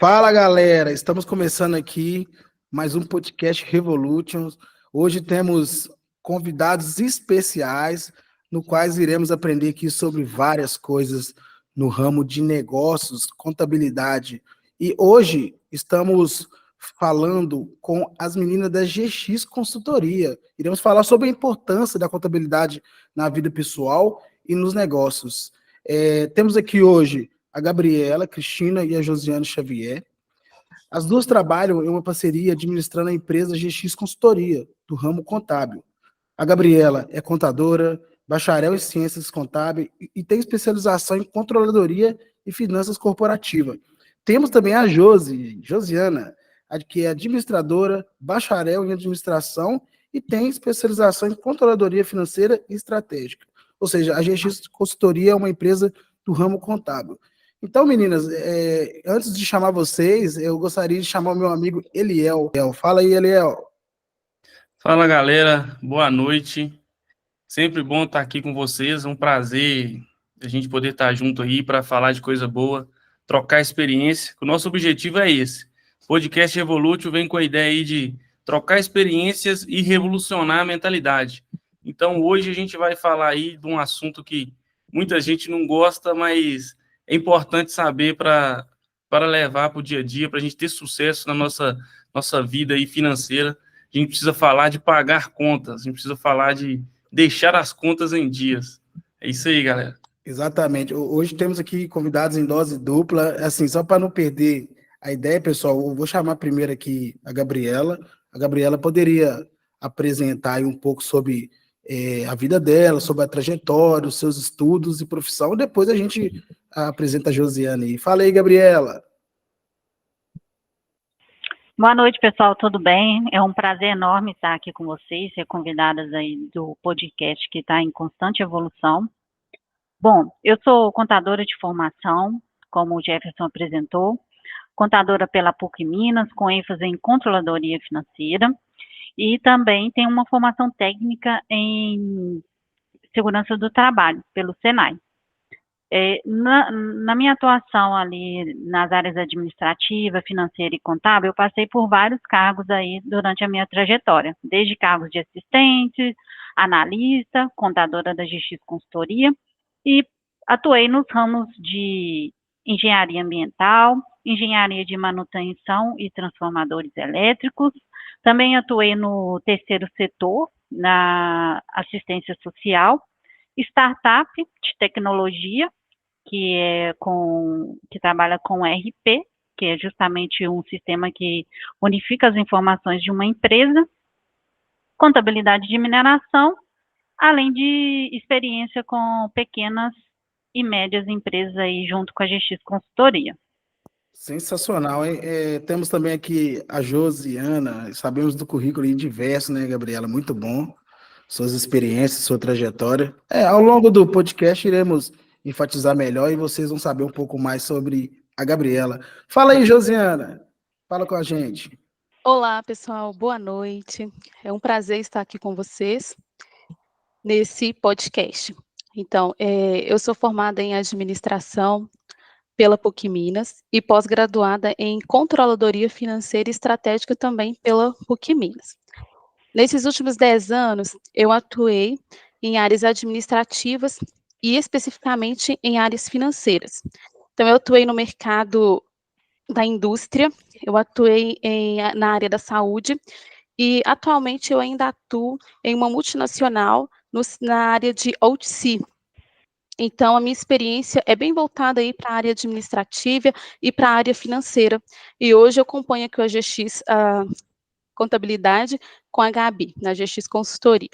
Fala, galera! Estamos começando aqui mais um podcast Revolutions. Hoje temos convidados especiais, no quais iremos aprender aqui sobre várias coisas no ramo de negócios, contabilidade. E hoje estamos falando com as meninas da GX Consultoria. Iremos falar sobre a importância da contabilidade na vida pessoal e nos negócios. Temos aqui hoje a Gabriela, a Cristina e a Josiane Xavier. As duas trabalham em uma parceria administrando a empresa GX Consultoria, do ramo contábil. A Gabriela é contadora, bacharel em ciências contábeis e tem especialização em controladoria e finanças corporativas. Temos também a Josiana, que é administradora, bacharel em administração e tem especialização em controladoria financeira e estratégica. Ou seja, a GX Consultoria é uma empresa do ramo contábil. Então, meninas, antes de chamar vocês, eu gostaria de chamar o meu amigo Eliel. Fala aí, Eliel. Fala, galera. Boa noite. Sempre bom estar aqui com vocês. É um prazer a gente poder estar junto aí para falar de coisa boa, trocar experiência. O nosso objetivo é esse. O podcast Revolútil vem com a ideia aí de trocar experiências e revolucionar a mentalidade. Então, hoje a gente vai falar aí de um assunto que muita gente não gosta, mas é importante saber para levar para o dia a dia, para a gente ter sucesso na nossa vida aí financeira. A gente precisa falar de pagar contas, a gente precisa falar de deixar as contas em dias. É isso aí, galera. Exatamente. Hoje temos aqui convidados em dose dupla. Assim, só para não perder a ideia, pessoal, eu vou chamar primeiro aqui a Gabriela. A Gabriela poderia apresentar aí um pouco sobre a vida dela, sobre a trajetória, os seus estudos e profissão. Depois a gente apresenta a Josiane. Fala aí, Gabriela. Boa noite, pessoal, tudo bem? É um prazer enorme estar aqui com vocês, ser convidadas aí do podcast que está em constante evolução. Bom, eu sou contadora de formação, como o Jefferson apresentou, contadora pela PUC Minas, com ênfase em controladoria financeira, e também tenho uma formação técnica em segurança do trabalho, pelo Senai. Na minha atuação ali nas áreas administrativa, financeira e contábil, eu passei por vários cargos aí durante a minha trajetória, desde cargos de assistente, analista, contadora da GX Consultoria, e atuei nos ramos de engenharia ambiental, engenharia de manutenção e transformadores elétricos, também atuei no terceiro setor, na assistência social, startup de tecnologia, que trabalha com RP, que é justamente um sistema que unifica as informações de uma empresa, contabilidade de mineração, além de experiência com pequenas e médias empresas aí junto com a GX Consultoria. Sensacional, hein? Temos também aqui a Josiana, sabemos do currículo diverso, né, Gabriela? Muito bom, suas experiências, sua trajetória. Ao longo do podcast iremos enfatizar melhor e vocês vão saber um pouco mais sobre a Gabriela. Fala aí, Josiana, fala com a gente. Olá, pessoal, boa noite. É um prazer estar aqui com vocês nesse podcast. Então, eu sou formada em administração pela PUC Minas e pós-graduada em controladoria financeira e estratégica também pela PUC Minas. Nesses últimos 10 anos, eu atuei em áreas administrativas e especificamente em áreas financeiras. Então, eu atuei no mercado da indústria, eu atuei na área da saúde e atualmente eu ainda atuo em uma multinacional na área de OTC. Então, a minha experiência é bem voltada aí para a área administrativa e para a área financeira. E hoje eu acompanho aqui a GX Contabilidade com a Gabi, na GX Consultoria.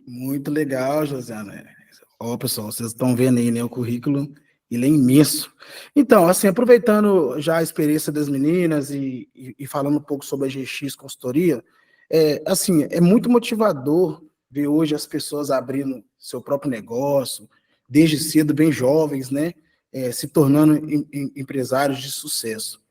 Muito legal, Josiana. Pessoal, vocês estão vendo aí, né, o currículo, ele é imenso. Então, assim, aproveitando já a experiência das meninas e falando um pouco sobre a GX Consultoria, assim, é muito motivador ver hoje as pessoas abrindo seu próprio negócio, desde cedo, bem jovens, né, se tornando empresários de sucesso.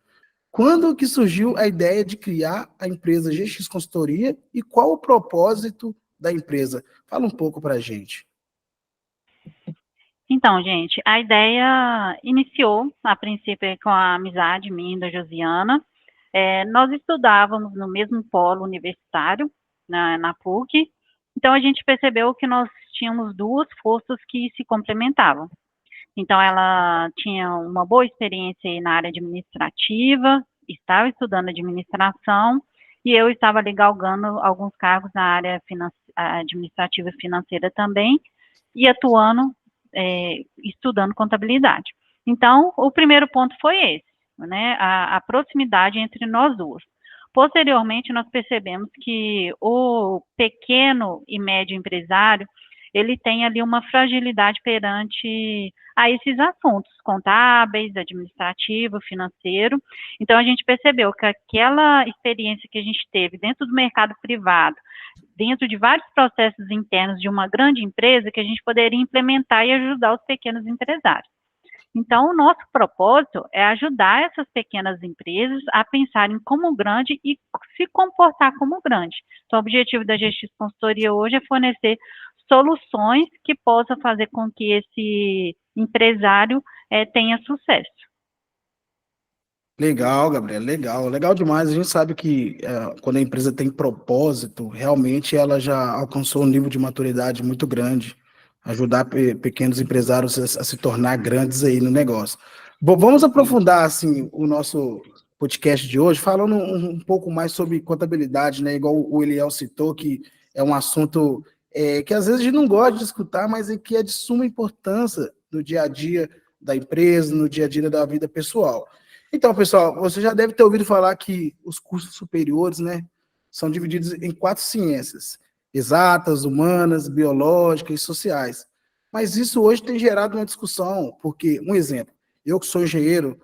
Quando que surgiu a ideia de criar a empresa GX Consultoria e qual o propósito da empresa? Fala um pouco para a gente. Então, gente, a ideia iniciou, a princípio, com a amizade minha e da Josiana. Nós estudávamos no mesmo polo universitário, na PUC, então a gente percebeu que nós tínhamos duas forças que se complementavam. Então, ela tinha uma boa experiência aí na área administrativa, estava estudando administração, e eu estava ali galgando alguns cargos na área administrativa e financeira também, e atuando, estudando contabilidade. Então, o primeiro ponto foi esse, né, a proximidade entre nós duas. Posteriormente, nós percebemos que o pequeno e médio empresário, ele tem ali uma fragilidade perante a esses assuntos contábeis, administrativo, financeiro. Então, a gente percebeu que aquela experiência que a gente teve dentro do mercado privado, dentro de vários processos internos de uma grande empresa, que a gente poderia implementar e ajudar os pequenos empresários. Então, o nosso propósito é ajudar essas pequenas empresas a pensarem como grande e se comportar como grande. Então, o objetivo da GX Consultoria hoje é fornecer soluções que possam fazer com que esse empresário tenha sucesso. Legal, Gabriela, legal demais. A gente sabe que quando a empresa tem propósito, realmente ela já alcançou um nível de maturidade muito grande, ajudar pequenos empresários a se tornar grandes aí no negócio. Bom, vamos aprofundar assim o nosso podcast de hoje, falando um pouco mais sobre contabilidade, né? Igual o Eliel citou, que é um assunto que às vezes a gente não gosta de escutar, mas que é de suma importância no dia a dia da empresa, no dia a dia da vida pessoal. Então, pessoal, você já deve ter ouvido falar que os cursos superiores, né, são divididos em 4 ciências: exatas, humanas, biológicas e sociais. Mas isso hoje tem gerado uma discussão, porque, um exemplo, eu que sou engenheiro,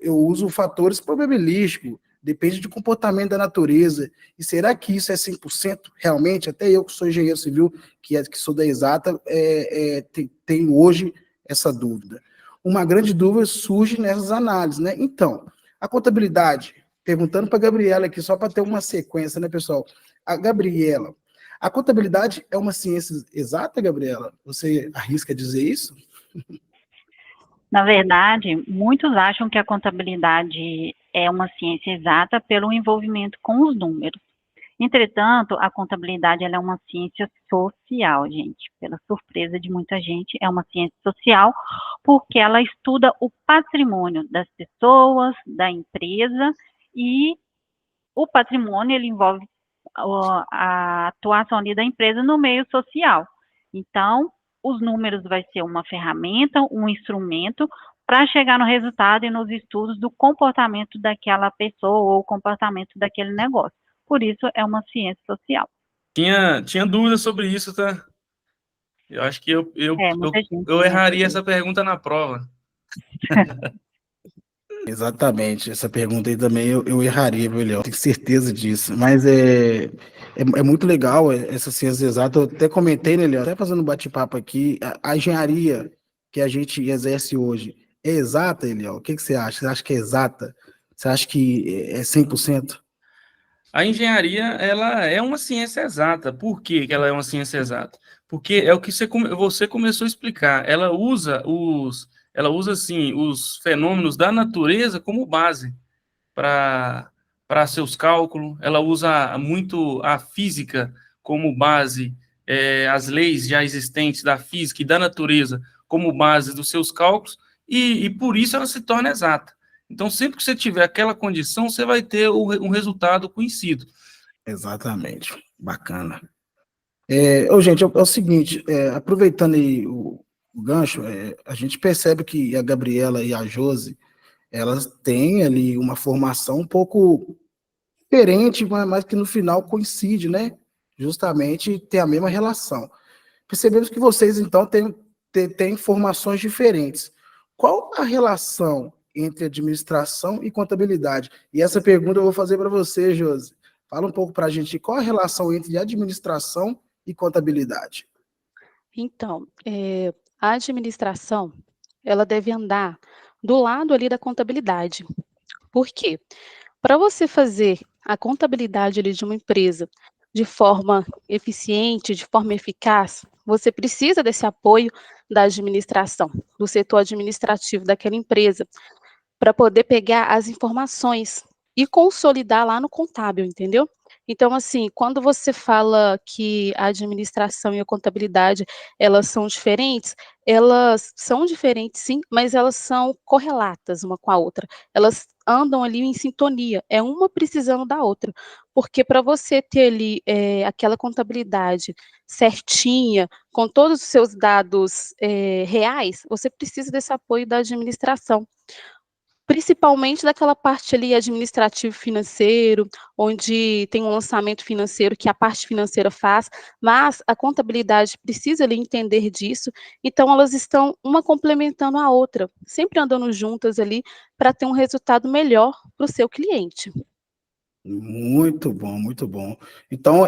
eu uso fatores probabilísticos, depende do comportamento da natureza. E será que isso é 100% realmente? Até eu que sou engenheiro civil, que sou da exata, tenho hoje essa dúvida. Uma grande dúvida surge nessas análises, né? Então, a contabilidade, perguntando para a Gabriela aqui, só para ter uma sequência, né, pessoal? A Gabriela, a contabilidade é uma ciência exata, Gabriela? Você arrisca dizer isso? Na verdade, muitos acham que a contabilidade é uma ciência exata pelo envolvimento com os números. Entretanto, a contabilidade ela é uma ciência social, gente. Pela surpresa de muita gente, é uma ciência social porque ela estuda o patrimônio das pessoas, da empresa, e o patrimônio ele envolve a atuação ali da empresa no meio social. Então, os números vai ser uma ferramenta, um instrumento para chegar no resultado e nos estudos do comportamento daquela pessoa ou o comportamento daquele negócio. Por isso, é uma ciência social. Tinha dúvida sobre isso, tá? Eu acho que eu erraria essa pergunta na prova. Exatamente, essa pergunta aí também eu erraria, Eliel, tenho certeza disso. Mas é muito legal essa ciência exata. Eu até comentei, né, Eliel, até fazendo um bate-papo aqui, a engenharia que a gente exerce hoje é exata, Eliel? O que você acha? Você acha que é exata? Você acha que é 100%? A engenharia, ela é uma ciência exata. Por que ela é uma ciência exata? Porque é o que você começou a explicar. Ela usa assim, os fenômenos da natureza como base para seus cálculos. Ela usa muito a física como base, as leis já existentes da física e da natureza como base dos seus cálculos, e por isso ela se torna exata. Então, sempre que você tiver aquela condição, você vai ter um resultado conhecido. Exatamente. Bacana. Gente, é o seguinte, aproveitando aí o gancho, a gente percebe que a Gabriela e a Josi, elas têm ali uma formação um pouco diferente, mas que no final coincide, né? Justamente tem a mesma relação. Percebemos que vocês, então, têm formações diferentes. Qual a relação entre administração e contabilidade? E essa pergunta eu vou fazer para você, Josi. Fala um pouco para a gente, qual a relação entre administração e contabilidade? Então, a administração, ela deve andar do lado ali da contabilidade. Por quê? Para você fazer a contabilidade ali de uma empresa de forma eficiente, de forma eficaz, você precisa desse apoio da administração, do setor administrativo daquela empresa, para poder pegar as informações e consolidar lá no contábil, entendeu? Então, assim, quando você fala que a administração e a contabilidade, elas são diferentes sim, mas elas são correlatas uma com a outra. Elas andam ali em sintonia, é uma precisando da outra. Porque para você ter ali, aquela contabilidade certinha, com todos os seus dados, reais, você precisa desse apoio da administração. Principalmente daquela parte ali administrativo financeiro, onde tem um lançamento financeiro que a parte financeira faz, mas a contabilidade precisa ali entender disso, então elas estão uma complementando a outra, sempre andando juntas ali para ter um resultado melhor para o seu cliente. Muito bom, muito bom. Então,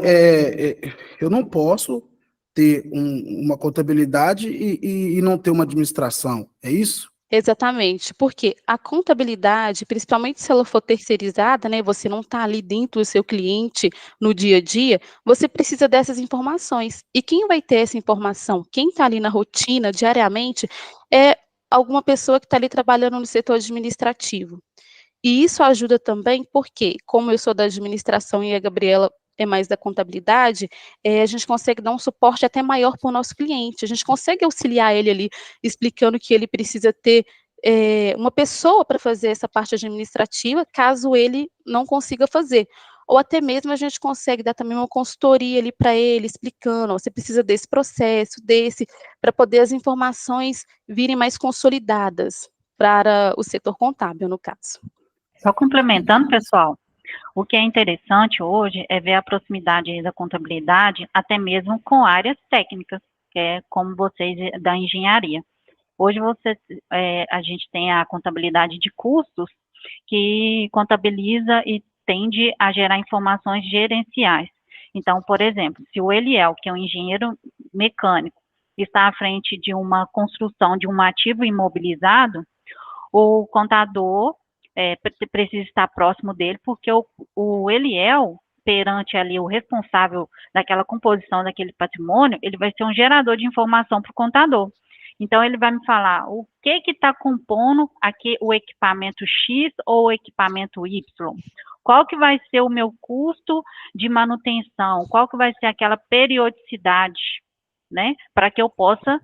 eu não posso ter uma contabilidade e não ter uma administração, é isso? Exatamente, porque a contabilidade, principalmente se ela for terceirizada, né, você não está ali dentro do seu cliente no dia a dia, você precisa dessas informações. E quem vai ter essa informação? Quem está ali na rotina, diariamente, é alguma pessoa que está ali trabalhando no setor administrativo. E isso ajuda também, porque, como eu sou da administração e a Gabriela é mais da contabilidade, a gente consegue dar um suporte até maior para o nosso cliente. A gente consegue auxiliar ele ali, explicando que ele precisa ter uma pessoa para fazer essa parte administrativa, caso ele não consiga fazer. Ou até mesmo a gente consegue dar também uma consultoria ali para ele, explicando, ó, você precisa desse processo, para poder as informações virem mais consolidadas para o setor contábil, no caso. Só complementando, pessoal, o que é interessante hoje é ver a proximidade da contabilidade até mesmo com áreas técnicas, que é como vocês da engenharia. Hoje a gente tem a contabilidade de custos, que contabiliza e tende a gerar informações gerenciais. Então, por exemplo, se o Eliel, que é um engenheiro mecânico, está à frente de uma construção de um ativo imobilizado, o contador precisa estar próximo dele, porque o Eliel, perante ali o responsável daquela composição daquele patrimônio, ele vai ser um gerador de informação para o contador. Então, ele vai me falar o que está compondo aqui o equipamento X ou o equipamento Y. Qual que vai ser o meu custo de manutenção? Qual que vai ser aquela periodicidade, né? Para que eu possa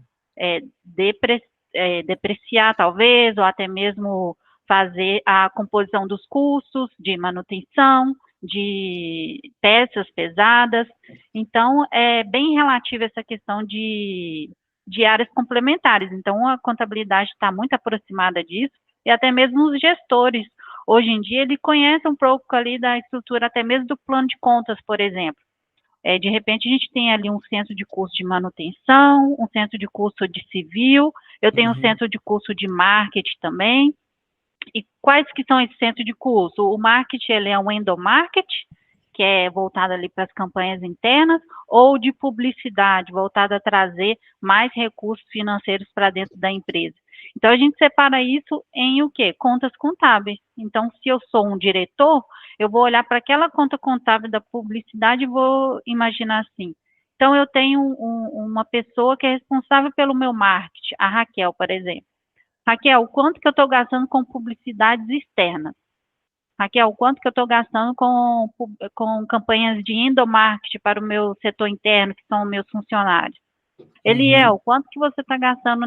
depreciar, talvez, ou até mesmo fazer a composição dos custos de manutenção, de peças pesadas. Então, é bem relativa essa questão de áreas complementares. Então, a contabilidade está muito aproximada disso, e até mesmo os gestores. Hoje em dia, ele conhece um pouco ali da estrutura, até mesmo do plano de contas, por exemplo. De repente, a gente tem ali um centro de custo de manutenção, um centro de custo de civil, eu tenho um centro de custo de marketing também. E quais que são esses centros de custo? O marketing, ele é um endomarketing, que é voltado ali para as campanhas internas, ou de publicidade, voltado a trazer mais recursos financeiros para dentro da empresa. Então, a gente separa isso em o quê? Contas contábeis. Então, se eu sou um diretor, eu vou olhar para aquela conta contábil da publicidade e vou imaginar assim. Então, eu tenho uma pessoa que é responsável pelo meu marketing, a Raquel, por exemplo. Raquel, quanto que eu estou gastando com publicidades externas? Raquel, quanto que eu estou gastando com campanhas de endomarketing para o meu setor interno, que são os meus funcionários? Eliel, quanto que você está gastando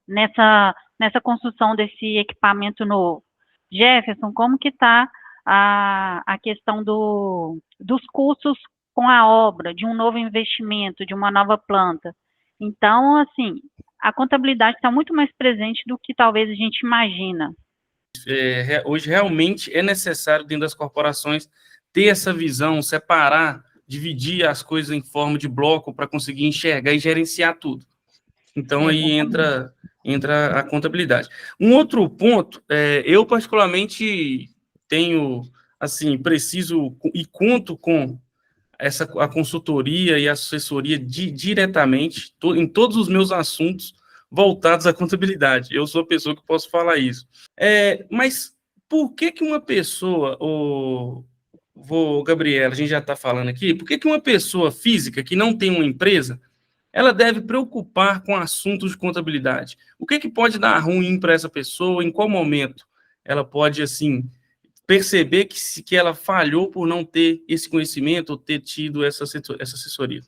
nessa construção desse equipamento novo? Jefferson, como que está a questão dos custos com a obra, de um novo investimento, de uma nova planta? Então, assim, a contabilidade está muito mais presente do que talvez a gente imagina. Hoje realmente é necessário dentro das corporações ter essa visão, separar, dividir as coisas em forma de bloco para conseguir enxergar e gerenciar tudo. Então, aí entra a contabilidade. Um outro ponto, eu particularmente tenho, assim, preciso e conto com a consultoria e a assessoria diretamente em todos os meus assuntos voltados à contabilidade. Eu sou a pessoa que posso falar isso. Mas por que uma pessoa, Gabriela, a gente já está falando aqui, por que uma pessoa física que não tem uma empresa, ela deve preocupar com assuntos de contabilidade? O que pode dar ruim para essa pessoa? Em qual momento ela pode, assim, perceber que ela falhou por não ter esse conhecimento ou ter tido essa assessoria?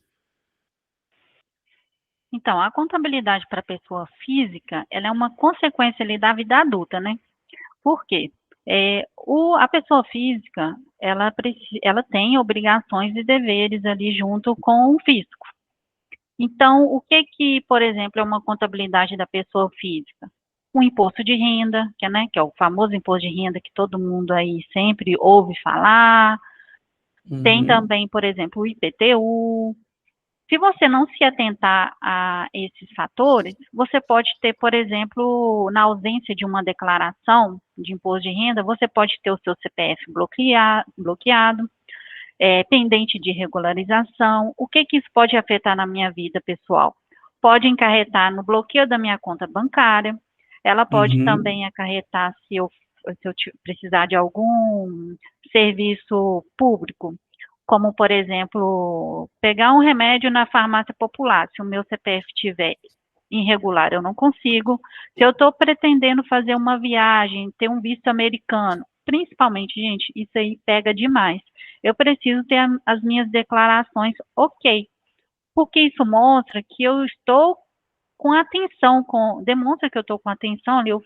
Então, a contabilidade para pessoa física, ela é uma consequência ali da vida adulta, né? Por quê? A pessoa física, ela tem obrigações e deveres ali junto com o fisco. Então, o que, por exemplo, é uma contabilidade da pessoa física? O imposto de renda, que é o famoso imposto de renda que todo mundo aí sempre ouve falar. Tem também, por exemplo, o IPTU. Se você não se atentar a esses fatores, você pode ter, por exemplo, na ausência de uma declaração de imposto de renda, você pode ter o seu CPF bloqueado, pendente de regularização. O que isso pode afetar na minha vida pessoal? Pode acarretar no bloqueio da minha conta bancária, ela pode também acarretar se eu precisar de algum serviço público, como, por exemplo, pegar um remédio na farmácia popular. Se o meu CPF estiver irregular, eu não consigo. Se eu estou pretendendo fazer uma viagem, ter um visto americano, principalmente, gente, isso aí pega demais. Eu preciso ter as minhas declarações ok, porque isso mostra que eu estou com atenção, demonstra que eu estou com atenção ali ao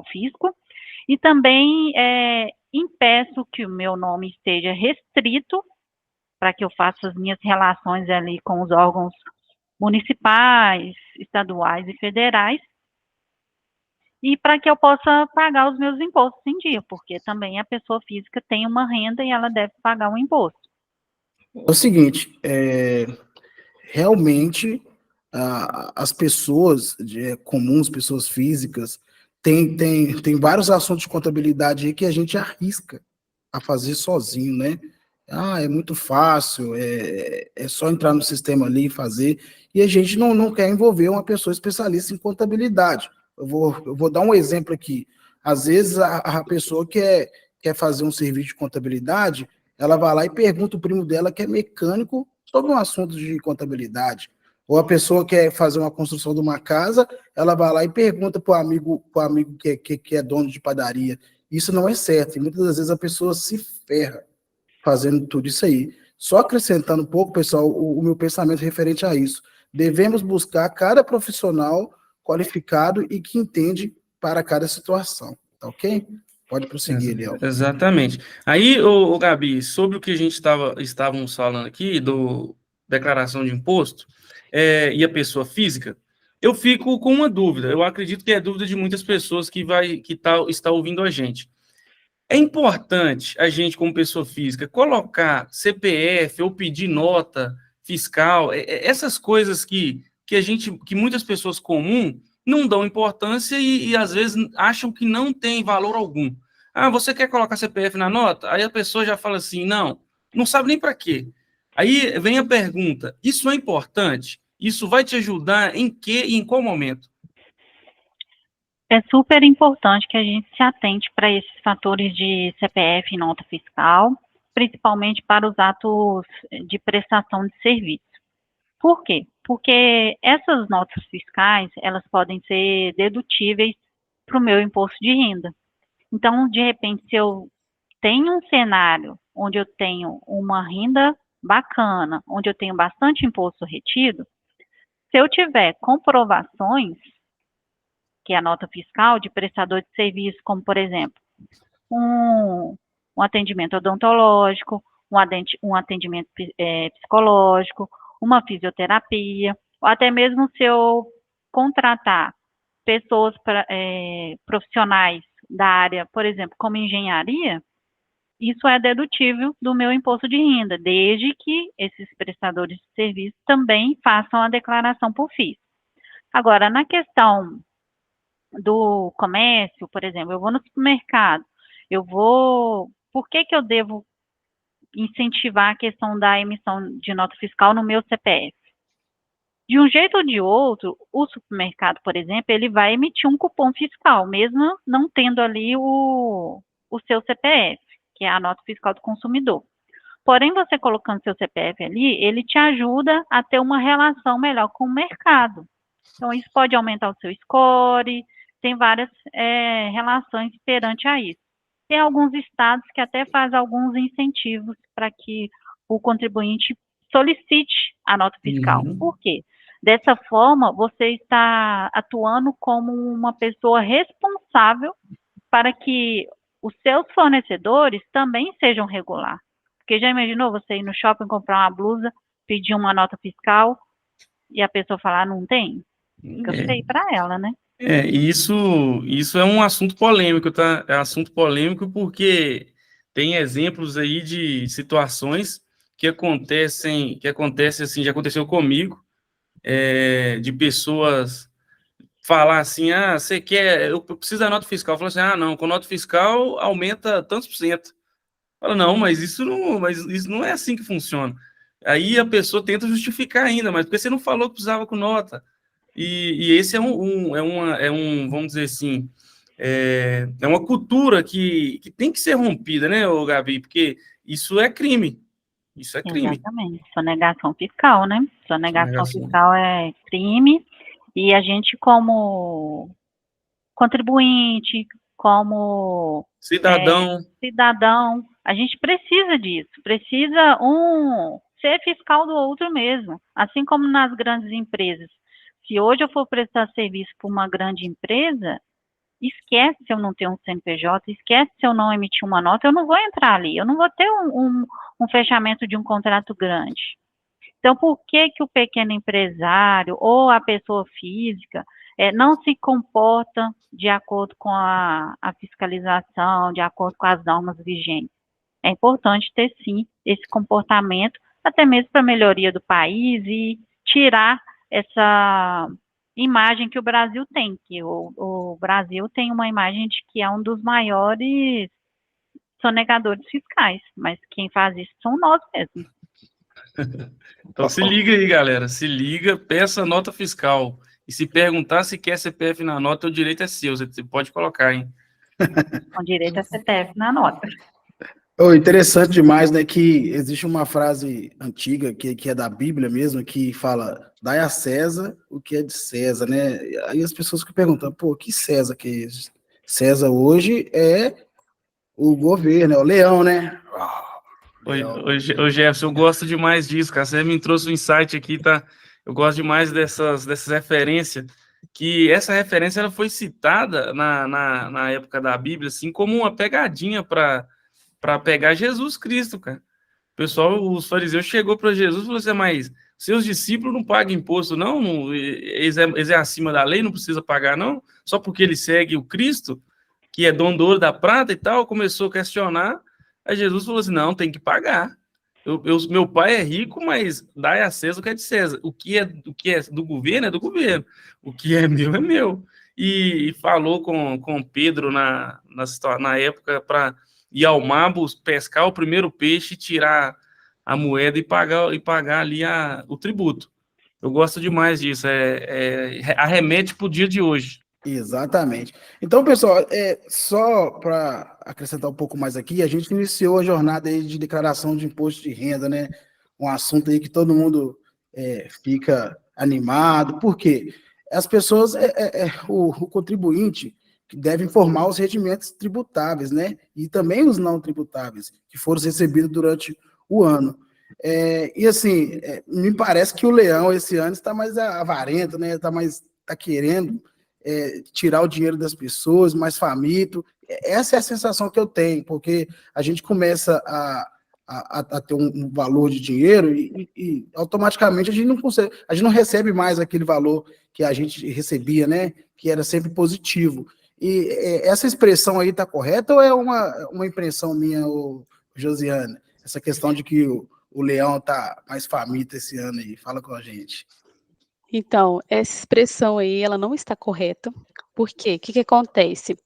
fisco, e também impeço que o meu nome esteja restrito para que eu faça as minhas relações ali com os órgãos municipais, estaduais e federais, e para que eu possa pagar os meus impostos em dia, porque também a pessoa física tem uma renda e ela deve pagar um imposto. É o seguinte, realmente as pessoas comuns, pessoas físicas, tem vários assuntos de contabilidade aí que a gente arrisca a fazer sozinho, né? É muito fácil, é só entrar no sistema ali e fazer, e a gente não quer envolver uma pessoa especialista em contabilidade. Eu vou dar um exemplo aqui. Às vezes a pessoa quer fazer um serviço de contabilidade, ela vai lá e pergunta o primo dela, que é mecânico, sobre um assunto de contabilidade. Ou a pessoa quer fazer uma construção de uma casa, ela vai lá e pergunta para o amigo que é dono de padaria. Isso não é certo, e muitas das vezes a pessoa se ferra fazendo tudo isso aí. Só acrescentando um pouco, pessoal, o meu pensamento referente a isso. Devemos buscar cada profissional qualificado e que entende para cada situação, tá ok? Pode prosseguir, Eliel. Exatamente. Aí, o Gabi, sobre o que a gente estávamos falando aqui, do declaração de imposto, e a pessoa física, eu fico com uma dúvida. Eu acredito que é dúvida de muitas pessoas que está ouvindo a gente. É importante a gente, como pessoa física, colocar CPF ou pedir nota fiscal, essas coisas que muitas pessoas comuns não dão importância e às vezes acham que não tem valor algum. Você quer colocar CPF na nota? Aí a pessoa já fala assim, não sabe nem para quê. Aí vem a pergunta, isso é importante? Isso vai te ajudar em quê e em qual momento? É super importante que a gente se atente para esses fatores de CPF e nota fiscal, principalmente para os atos de prestação de serviço. Por quê? Porque essas notas fiscais, elas podem ser dedutíveis para o meu imposto de renda. Então, de repente, se eu tenho um cenário onde eu tenho uma renda bacana, onde eu tenho bastante imposto retido, se eu tiver comprovações, que é a nota fiscal de prestador de serviço, como, por exemplo, um atendimento odontológico, um atendimento psicológico, uma fisioterapia, ou até mesmo se eu contratar pessoas profissionais da área, por exemplo, como engenharia, isso é dedutível do meu imposto de renda, desde que esses prestadores de serviço também façam a declaração por FIS. Agora, na questão do comércio, por exemplo, eu vou no supermercado, por que eu devo incentivar a questão da emissão de nota fiscal no meu CPF? De um jeito ou de outro, o supermercado, por exemplo, ele vai emitir um cupom fiscal, mesmo não tendo ali o seu CPF, que é a nota fiscal do consumidor. Porém, você colocando seu CPF ali, ele te ajuda a ter uma relação melhor com o mercado. Então, isso pode aumentar o seu score, tem várias relações perante a isso. Tem alguns estados que até fazem alguns incentivos para que o contribuinte solicite a nota fiscal. Por quê? Dessa forma, você está atuando como uma pessoa responsável para que os seus fornecedores também sejam regular. Porque já imaginou você ir no shopping comprar uma blusa, pedir uma nota fiscal e a pessoa falar, não tem? Fica feio para ela, né? Isso é um assunto polêmico, tá? É assunto polêmico porque tem exemplos aí de situações que acontecem assim, já aconteceu comigo, de pessoas falar assim, você quer, eu preciso da nota fiscal. Falo assim, não, com nota fiscal aumenta tantos por cento. Fala, não, mas isso não é assim que funciona. Aí a pessoa tenta justificar ainda, mas porque você não falou que precisava com nota. E esse é vamos dizer assim, é uma cultura que tem que ser rompida, né, Gabi? Porque isso é crime. Isso é crime. Exatamente. Sonegação fiscal, né? Sonegação fiscal é crime. E a gente, como contribuinte, como cidadão, a gente precisa disso. Precisa ser fiscal do outro mesmo. Assim como nas grandes empresas. Se hoje eu for prestar serviço para uma grande empresa, esquece se eu não tenho um CNPJ, esquece se eu não emitir uma nota, eu não vou entrar ali, eu não vou ter um fechamento de um contrato grande. Então, por que o pequeno empresário ou a pessoa física não se comporta de acordo com a fiscalização, de acordo com as normas vigentes? É importante ter, sim, esse comportamento, até mesmo para a melhoria do país e tirar essa imagem que o Brasil tem, que o Brasil tem uma imagem de que é um dos maiores sonegadores fiscais, mas quem faz isso são nós mesmos. Então se liga aí, galera, se liga, peça nota fiscal, e se perguntar se quer CPF na nota, o direito é seu, você pode colocar, hein? Com direito a CPF na nota. Interessante demais, né, que existe uma frase antiga, que é da Bíblia mesmo, que fala, dai a César o que é de César, né? Aí as pessoas ficam perguntando, que César que é esse? César hoje é o governo, é o leão, né? Ô Jefferson, eu gosto demais disso, cara, você me trouxe um insight aqui, tá? Eu gosto demais dessas referências, que essa referência ela foi citada na época da Bíblia, assim, como uma pegadinha para pegar Jesus Cristo, cara. O pessoal, os fariseus chegou para Jesus e falou assim, mas seus discípulos não pagam imposto, não? Eles é acima da lei, não precisa pagar, não? Só porque ele segue o Cristo, que é dono do ouro da prata e tal, começou a questionar, aí Jesus falou assim, não, tem que pagar. Meu pai é rico, mas dai a César o que é de César. O que é do governo é do governo. O que é meu é meu. E falou com Pedro na época para ir ao mar, pescar o primeiro peixe, tirar a moeda e pagar ali o tributo. Eu gosto demais disso. Arremete para o dia de hoje. Exatamente. Então, pessoal, só para acrescentar um pouco mais aqui, a gente iniciou a jornada aí de declaração de imposto de renda, né? Um assunto aí que todo mundo fica animado. Por quê? As pessoas, o contribuinte, que deve informar os rendimentos tributáveis, né? E também os não tributáveis, que foram recebidos durante o ano. E assim, me parece que o leão esse ano está mais avarento, né? Está querendo tirar o dinheiro das pessoas, mais faminto. Essa é a sensação que eu tenho, porque a gente começa a ter um valor de dinheiro e automaticamente a gente não recebe mais aquele valor que a gente recebia, né? Que era sempre positivo. E essa expressão aí está correta ou é uma impressão minha, Josiane? Essa questão de que o leão está mais faminto esse ano aí. Fala com a gente. Então, essa expressão aí, ela não está correta. Por quê? O que acontece?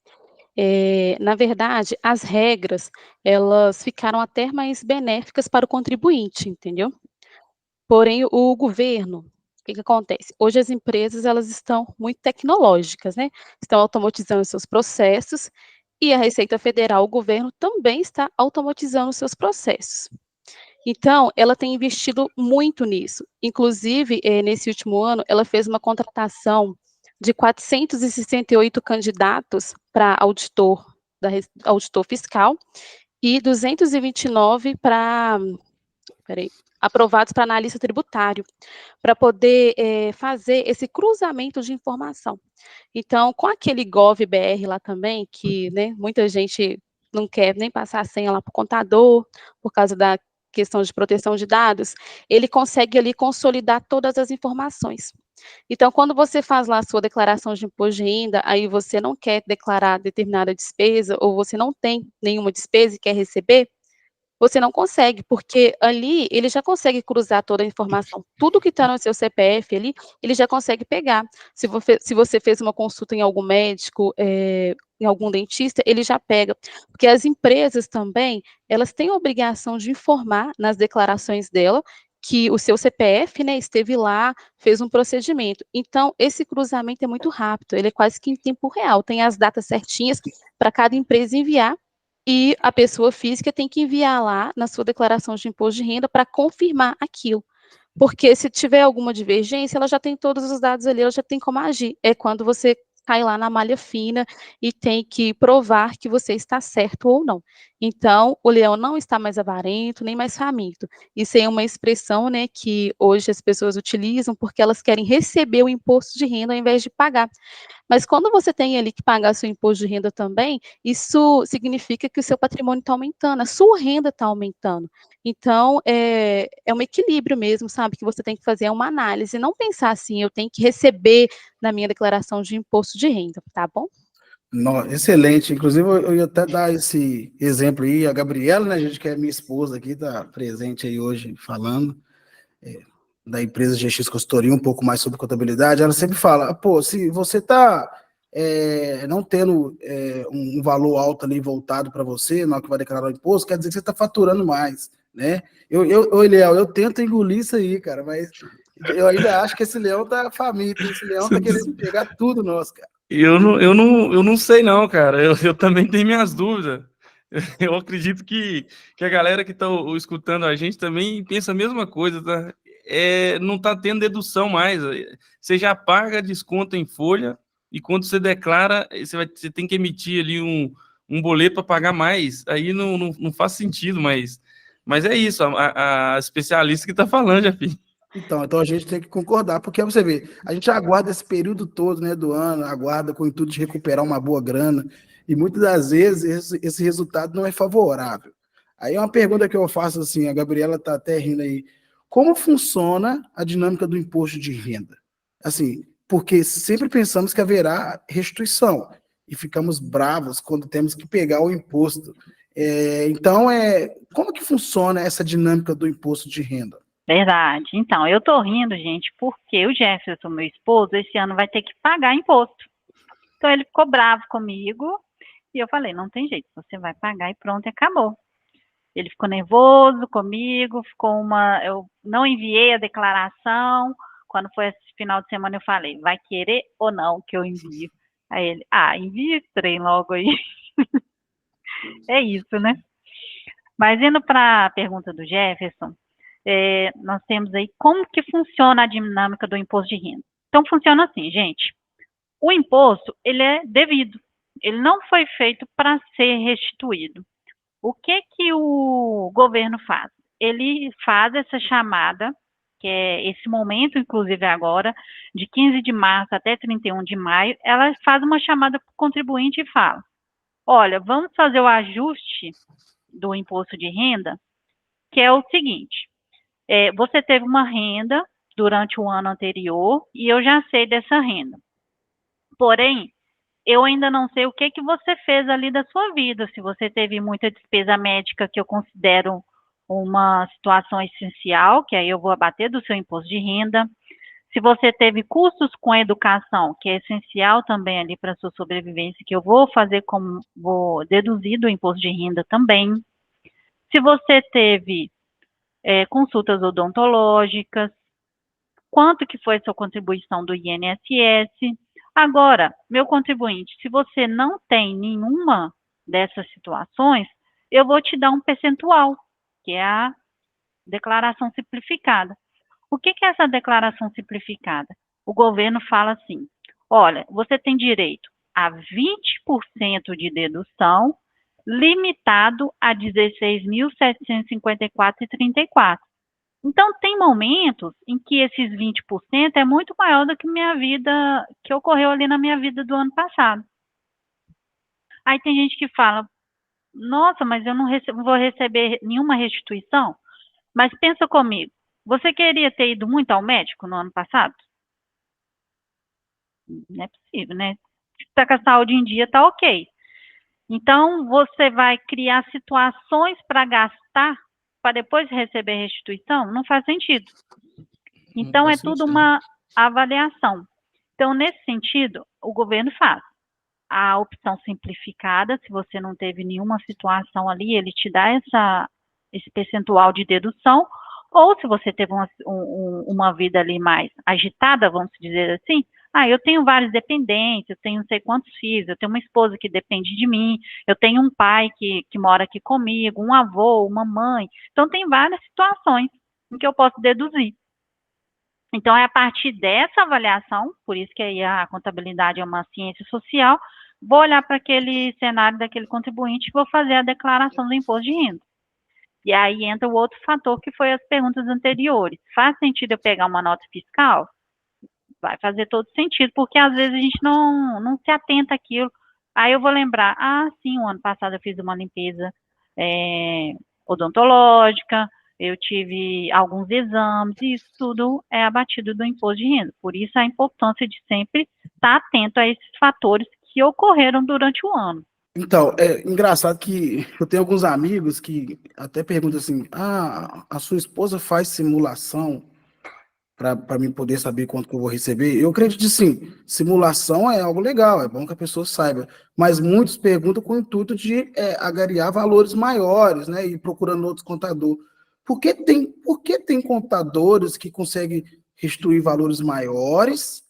Na verdade, as regras, elas ficaram até mais benéficas para o contribuinte, entendeu? Porém, o governo, o que acontece? Hoje as empresas, elas estão muito tecnológicas, né? Estão automatizando seus processos E a Receita Federal, o governo, também está automatizando seus processos. Então, ela tem investido muito nisso. Inclusive, nesse último ano, ela fez uma contratação de 468 candidatos para auditor fiscal e 229 para, aprovados para analista tributário, para poder fazer esse cruzamento de informação. Então, com aquele GovBR lá também, que, né, muita gente não quer nem passar a senha lá para o contador, por causa da questão de proteção de dados, ele consegue ali consolidar todas as informações. Então, quando você faz lá a sua declaração de imposto de renda, aí você não quer declarar determinada despesa, ou você não tem nenhuma despesa e quer receber, você não consegue, porque ali ele já consegue cruzar toda a informação. Tudo que está no seu CPF ali, ele já consegue pegar. Se você fez uma consulta em algum médico, em algum dentista, ele já pega. Porque as empresas também, elas têm a obrigação de informar nas declarações dela que o seu CPF, né, esteve lá, fez um procedimento. Então, esse cruzamento é muito rápido, ele é quase que em tempo real, tem as datas certinhas para cada empresa enviar, e a pessoa física tem que enviar lá na sua declaração de imposto de renda para confirmar aquilo. Porque se tiver alguma divergência, ela já tem todos os dados ali, ela já tem como agir. É quando você cai lá na malha fina e tem que provar que você está certo ou não. Então, o leão não está mais avarento, nem mais faminto. Isso é uma expressão, né, que hoje as pessoas utilizam porque elas querem receber o imposto de renda ao invés de pagar. Mas quando você tem ali que pagar seu imposto de renda também, isso significa que o seu patrimônio está aumentando, a sua renda está aumentando. Então, é um equilíbrio mesmo, sabe, que você tem que fazer uma análise, não pensar assim, eu tenho que receber na minha declaração de imposto de renda, tá bom? Excelente. Inclusive, eu ia até dar esse exemplo aí, a Gabriela, né, a gente que é minha esposa aqui, está presente aí hoje falando, da empresa GX Consultoria, um pouco mais sobre contabilidade. Ela sempre fala, pô, se você está não tendo um valor alto ali voltado para você, na hora que vai declarar o imposto, quer dizer que você está faturando mais, né? Léo, eu tento engolir isso aí, cara, mas eu ainda acho que esse leão tá faminto, esse leão tá querendo pegar tudo nosso, cara. Eu não sei não, cara. Eu também tenho minhas dúvidas. Eu acredito que a galera que está escutando a gente também pensa a mesma coisa, tá? Não está tendo dedução mais. Você já paga desconto em folha e quando você declara, você tem que emitir ali um boleto para pagar mais. Aí não faz sentido, mas é isso, a especialista que está falando, Jafim. Então a gente tem que concordar, porque você vê, a gente aguarda esse período todo, né, do ano, aguarda com o intuito de recuperar uma boa grana, e muitas das vezes esse resultado não é favorável. Aí é uma pergunta que eu faço assim, a Gabriela está até rindo aí, como funciona a dinâmica do imposto de renda? Assim, porque sempre pensamos que haverá restituição, e ficamos bravos quando temos que pegar o imposto. Então, como que funciona essa dinâmica do imposto de renda? Verdade. Então, eu tô rindo, gente, porque o Jefferson, meu esposo, esse ano vai ter que pagar imposto. Então, ele ficou bravo comigo e eu falei, não tem jeito, você vai pagar e pronto, e acabou. Ele ficou nervoso comigo, eu não enviei a declaração. Quando foi esse final de semana, eu falei, vai querer ou não que eu envie? Aí ele, envia esse trem logo aí. É isso, né? Mas indo para a pergunta do Jefferson, nós temos aí como que funciona a dinâmica do imposto de renda. Então, funciona assim, gente. O imposto, ele é devido. Ele não foi feito para ser restituído. O que o governo faz? Ele faz essa chamada, que é esse momento, inclusive agora, de 15 de março até 31 de maio, ela faz uma chamada para o contribuinte e fala, olha, vamos fazer o ajuste do imposto de renda, que é o seguinte, você teve uma renda durante o ano anterior e eu já sei dessa renda. Porém, eu ainda não sei o que você fez ali da sua vida, se você teve muita despesa médica, que eu considero uma situação essencial, que aí eu vou abater do seu imposto de renda, se você teve custos com a educação, que é essencial também ali para a sua sobrevivência, que eu vou vou deduzir do imposto de renda também, se você teve consultas odontológicas, quanto que foi a sua contribuição do INSS. Agora, meu contribuinte, se você não tem nenhuma dessas situações, eu vou te dar um percentual, que é a declaração simplificada. O que é essa declaração simplificada? O governo fala assim, olha, você tem direito a 20% de dedução, limitado a 16.754,34. Então, tem momentos em que esses 20% é muito maior do que minha vida, que ocorreu ali na minha vida do ano passado. Aí tem gente que fala, nossa, mas eu não vou receber nenhuma restituição? Mas pensa comigo, você queria ter ido muito ao médico no ano passado? Não é possível, né? Se está com a saúde em dia, tá ok. Então, você vai criar situações para gastar, para depois receber restituição? Não faz sentido. Então, é tudo uma avaliação. Então, nesse sentido, o governo faz a opção simplificada, se você não teve nenhuma situação ali, ele te dá esse percentual de dedução, ou se você teve uma vida ali mais agitada, vamos dizer assim, eu tenho vários dependentes, eu tenho não sei quantos filhos, eu tenho uma esposa que depende de mim, eu tenho um pai que mora aqui comigo, um avô, uma mãe, então tem várias situações em que eu posso deduzir. Então, é a partir dessa avaliação, por isso que aí a contabilidade é uma ciência social, vou olhar para aquele cenário daquele contribuinte e vou fazer a declaração do imposto de renda. E aí entra o outro fator que foi as perguntas anteriores. Faz sentido eu pegar uma nota fiscal? Vai fazer todo sentido, porque às vezes a gente não se atenta àquilo. Aí eu vou lembrar, sim, o ano passado eu fiz uma limpeza odontológica, eu tive alguns exames, e isso tudo é abatido do imposto de renda. Por isso a importância de sempre estar atento a esses fatores que ocorreram durante o ano. Então, é engraçado que eu tenho alguns amigos que até perguntam assim, a sua esposa faz simulação para mim poder saber quanto que eu vou receber? Eu acredito sim, simulação é algo legal, é bom que a pessoa saiba, mas muitos perguntam com o intuito de agariar valores maiores, né, e procurando outros contadores. Por que tem contadores que conseguem restituir valores maiores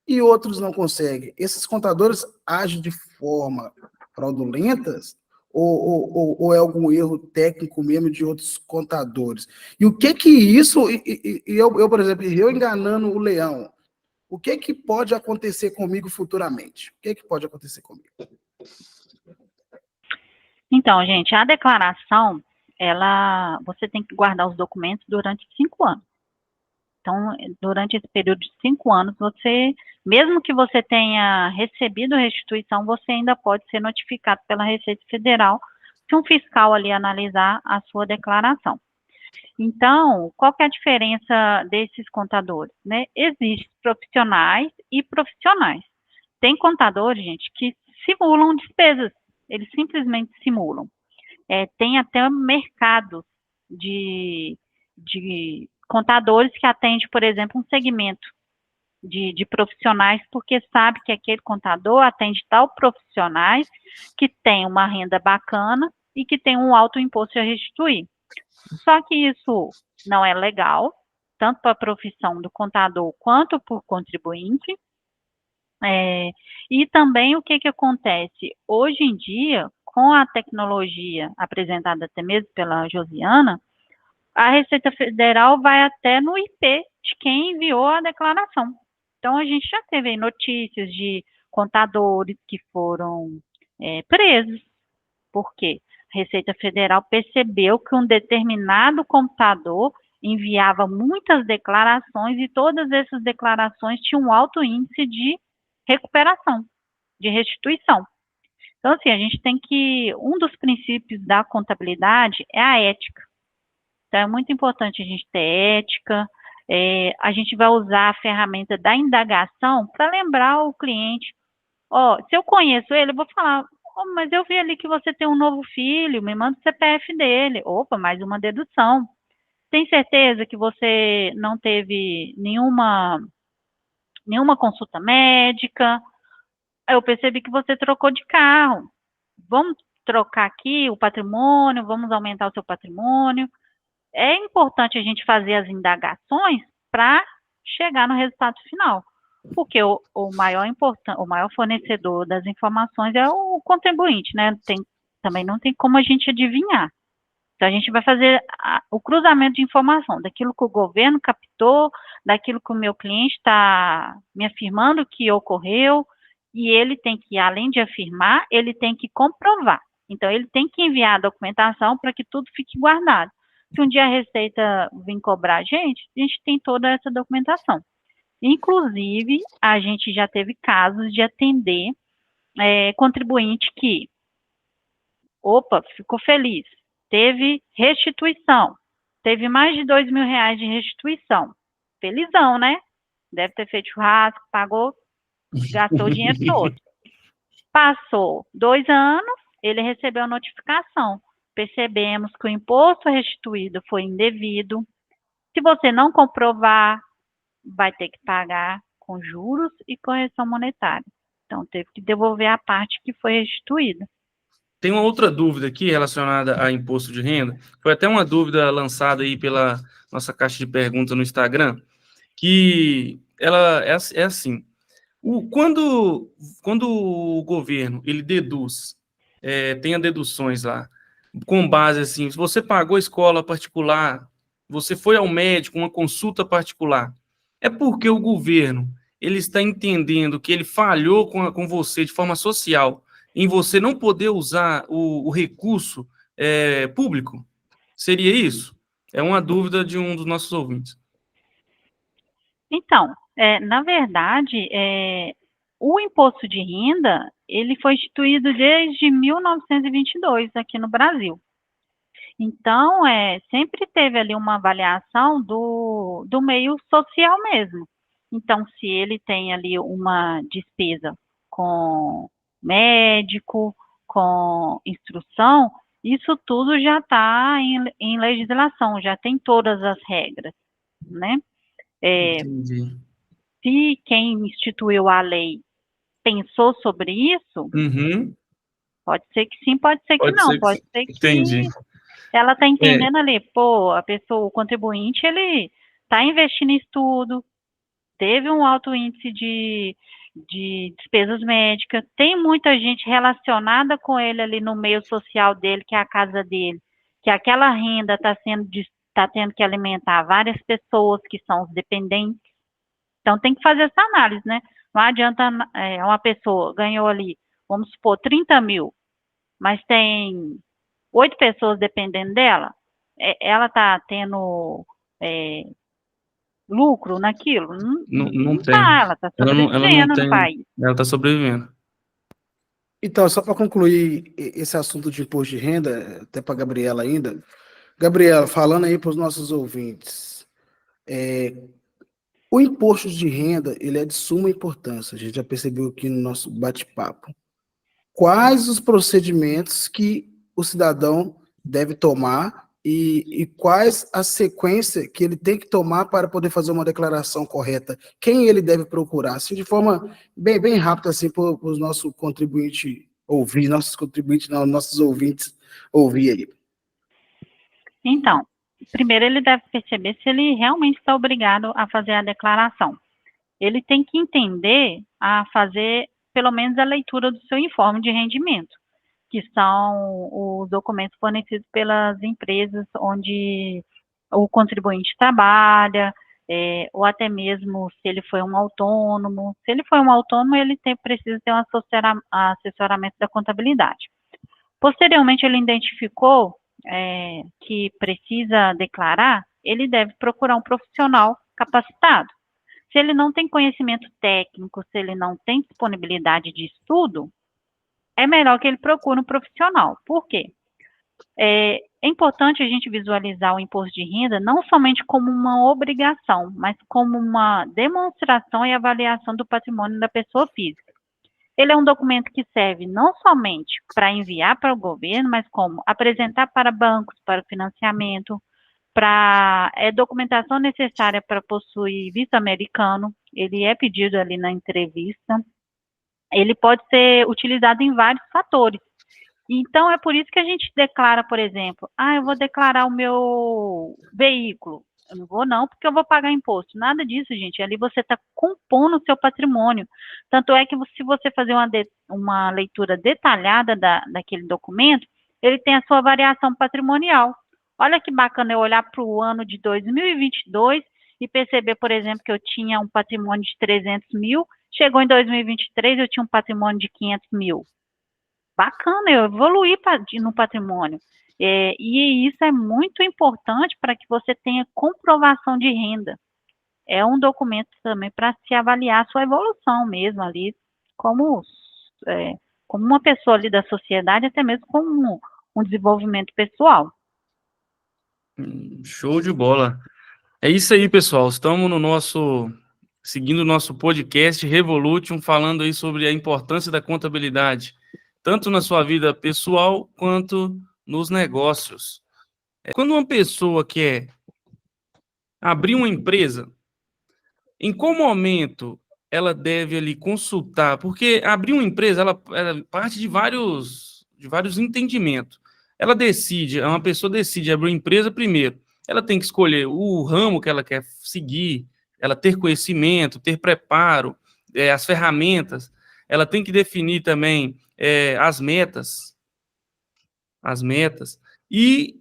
e outros não conseguem? Esses contadores agem de forma fraudulentas ou é algum erro técnico mesmo de outros contadores? E o que isso, eu, por exemplo, eu enganando o leão, o que pode acontecer comigo futuramente? O que pode acontecer comigo? Então, gente, a declaração, você tem que guardar os documentos durante 5 anos. Então, durante esse período de 5 anos, mesmo que você tenha recebido restituição, você ainda pode ser notificado pela Receita Federal se um fiscal ali analisar a sua declaração. Então, qual que é a diferença desses contadores, né? Existem profissionais e profissionais. Tem contadores, gente, que simulam despesas, eles simplesmente simulam. Tem até mercados de contadores que atendem, por exemplo, um segmento de profissionais, porque sabe que aquele contador atende tal profissionais que tem uma renda bacana e que tem um alto imposto a restituir. Só que isso não é legal, tanto para a profissão do contador quanto para o contribuinte. E também o que acontece? Hoje em dia, com a tecnologia apresentada até mesmo pela Josiana, a Receita Federal vai até no IP de quem enviou a declaração. Então, a gente já teve notícias de contadores que foram presos. Por quê? A Receita Federal percebeu que um determinado contador enviava muitas declarações e todas essas declarações tinham um alto índice de recuperação, de restituição. Então, assim, a gente tem um dos princípios da contabilidade é a ética. Então, é muito importante a gente ter ética, a gente vai usar a ferramenta da indagação para lembrar o cliente, se eu conheço ele, eu vou falar, mas eu vi ali que você tem um novo filho, me manda o CPF dele. Opa, mais uma dedução. Tem certeza que você não teve nenhuma consulta médica? Eu percebi que você trocou de carro. Vamos trocar aqui o patrimônio, vamos aumentar o seu patrimônio. É importante a gente fazer as indagações para chegar no resultado final, porque o maior fornecedor das informações é o contribuinte, né? também não tem como a gente adivinhar. Então, a gente vai fazer o cruzamento de informação, daquilo que o governo captou, daquilo que o meu cliente está me afirmando que ocorreu, e ele tem que, além de afirmar, ele tem que comprovar. Então, ele tem que enviar a documentação para que tudo fique guardado. Se um dia a Receita vir cobrar a gente tem toda essa documentação. Inclusive, a gente já teve casos de atender contribuinte que, ficou feliz, teve restituição, teve mais de R$2.000 de restituição. Felizão, né? Deve ter feito churrasco, pagou, gastou o dinheiro todo. Passou 2 anos, ele recebeu a notificação. Percebemos que o imposto restituído foi indevido. Se você não comprovar, vai ter que pagar com juros e correção monetária. Então, teve que devolver a parte que foi restituída. Tem uma outra dúvida aqui relacionada a imposto de renda. Foi até uma dúvida lançada aí pela nossa caixa de perguntas no Instagram, que ela é assim. Quando o governo ele deduz, tem as deduções lá, com base assim, se você pagou escola particular, você foi ao médico, uma consulta particular, é porque o governo ele está entendendo que ele falhou com você de forma social, em você não poder usar o recurso público? Seria isso? É uma dúvida de um dos nossos ouvintes. Então, na verdade, o imposto de renda, ele foi instituído desde 1922 aqui no Brasil. Então, sempre teve ali uma avaliação do meio social mesmo. Então, se ele tem ali uma despesa com médico, com instrução, isso tudo já está em legislação, já tem todas as regras, né? Entendi. Se quem instituiu a lei pensou sobre isso, pode ser que sim, pode ser que não, pode ser que Entendi. ela está entendendo ali, o contribuinte, ele está investindo em estudo, teve um alto índice de despesas médicas, tem muita gente relacionada com ele ali no meio social dele, que é a casa dele, que aquela renda está tendo que alimentar várias pessoas que são os dependentes. Então, tem que fazer essa análise, né? Não adianta uma pessoa ganhou ali, vamos supor, 30 mil, mas tem 8 pessoas dependendo dela, ela está tendo lucro naquilo? Não tem. Tá, ela está sobrevivendo no país. Ela está sobrevivendo. Então, só para concluir esse assunto de imposto de renda, até para a Gabriela ainda. Gabriela, falando aí para os nossos ouvintes, o imposto de renda, ele é de suma importância, a gente já percebeu aqui no nosso bate-papo. Quais os procedimentos que o cidadão deve tomar e quais a sequência que ele tem que tomar para poder fazer uma declaração correta? Quem ele deve procurar? Assim, de forma bem rápida, assim, para os nossos contribuintes ouvir, nossos ouvintes ouvir aí. Então, primeiro ele deve perceber se ele realmente está obrigado a fazer a declaração. Ele tem que entender a fazer, pelo menos, a leitura do seu informe de rendimento, que são os documentos fornecidos pelas empresas onde o contribuinte trabalha, ou até mesmo se ele foi um autônomo. Se ele foi um autônomo, ele precisa ter um assessoramento da contabilidade. Posteriormente, ele identificou que precisa declarar, ele deve procurar um profissional capacitado. Se ele não tem conhecimento técnico, se ele não tem disponibilidade de estudo, é melhor que ele procure um profissional. Por quê? É importante a gente visualizar o imposto de renda não somente como uma obrigação, mas como uma demonstração e avaliação do patrimônio da pessoa física. Ele é um documento que serve não somente para enviar para o governo, mas como apresentar para bancos, para financiamento, para documentação necessária para possuir visto americano. Ele é pedido ali na entrevista. Ele pode ser utilizado em vários fatores. Então, é por isso que a gente declara, por exemplo, eu vou declarar o meu veículo. Eu não vou não, porque eu vou pagar imposto. Nada disso, gente. Ali você está compondo o seu patrimônio. Tanto é que se você fazer uma leitura detalhada daquele documento, ele tem a sua variação patrimonial. Olha que bacana eu olhar para o ano de 2022 e perceber, por exemplo, que eu tinha um patrimônio de 300 mil, chegou em 2023 eu tinha um patrimônio de 500 mil. Bacana, eu evoluí no patrimônio. E isso é muito importante para que você tenha comprovação de renda. É um documento também para se avaliar a sua evolução mesmo ali, como uma pessoa ali da sociedade, até mesmo como um desenvolvimento pessoal. Show de bola. É isso aí, pessoal. Estamos seguindo o nosso podcast Revolution, falando aí sobre a importância da contabilidade, tanto na sua vida pessoal quanto nos negócios. Quando uma pessoa quer abrir uma empresa, em qual momento ela deve ali consultar? Porque abrir uma empresa, ela parte de vários entendimentos. Uma pessoa decide abrir uma empresa primeiro. Ela tem que escolher o ramo que ela quer seguir, ela ter conhecimento, ter preparo, as ferramentas. Ela tem que definir também as metas. E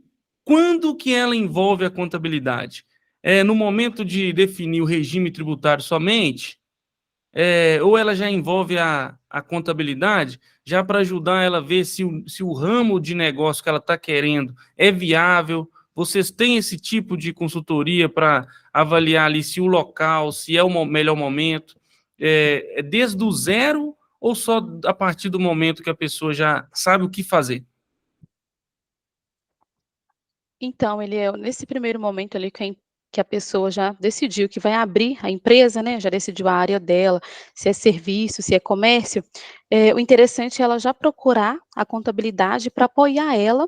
quando que ela envolve a contabilidade? No momento de definir o regime tributário somente? Ou ela já envolve a contabilidade, já para ajudar ela a ver se o ramo de negócio que ela está querendo é viável? Vocês têm esse tipo de consultoria para avaliar ali se o local, se é o melhor momento? Desde o zero ou só a partir do momento que a pessoa já sabe o que fazer? Então, ele é nesse primeiro momento ali que a pessoa já decidiu que vai abrir a empresa, né, já decidiu a área dela, se é serviço, se é comércio, o interessante é ela já procurar a contabilidade para apoiar ela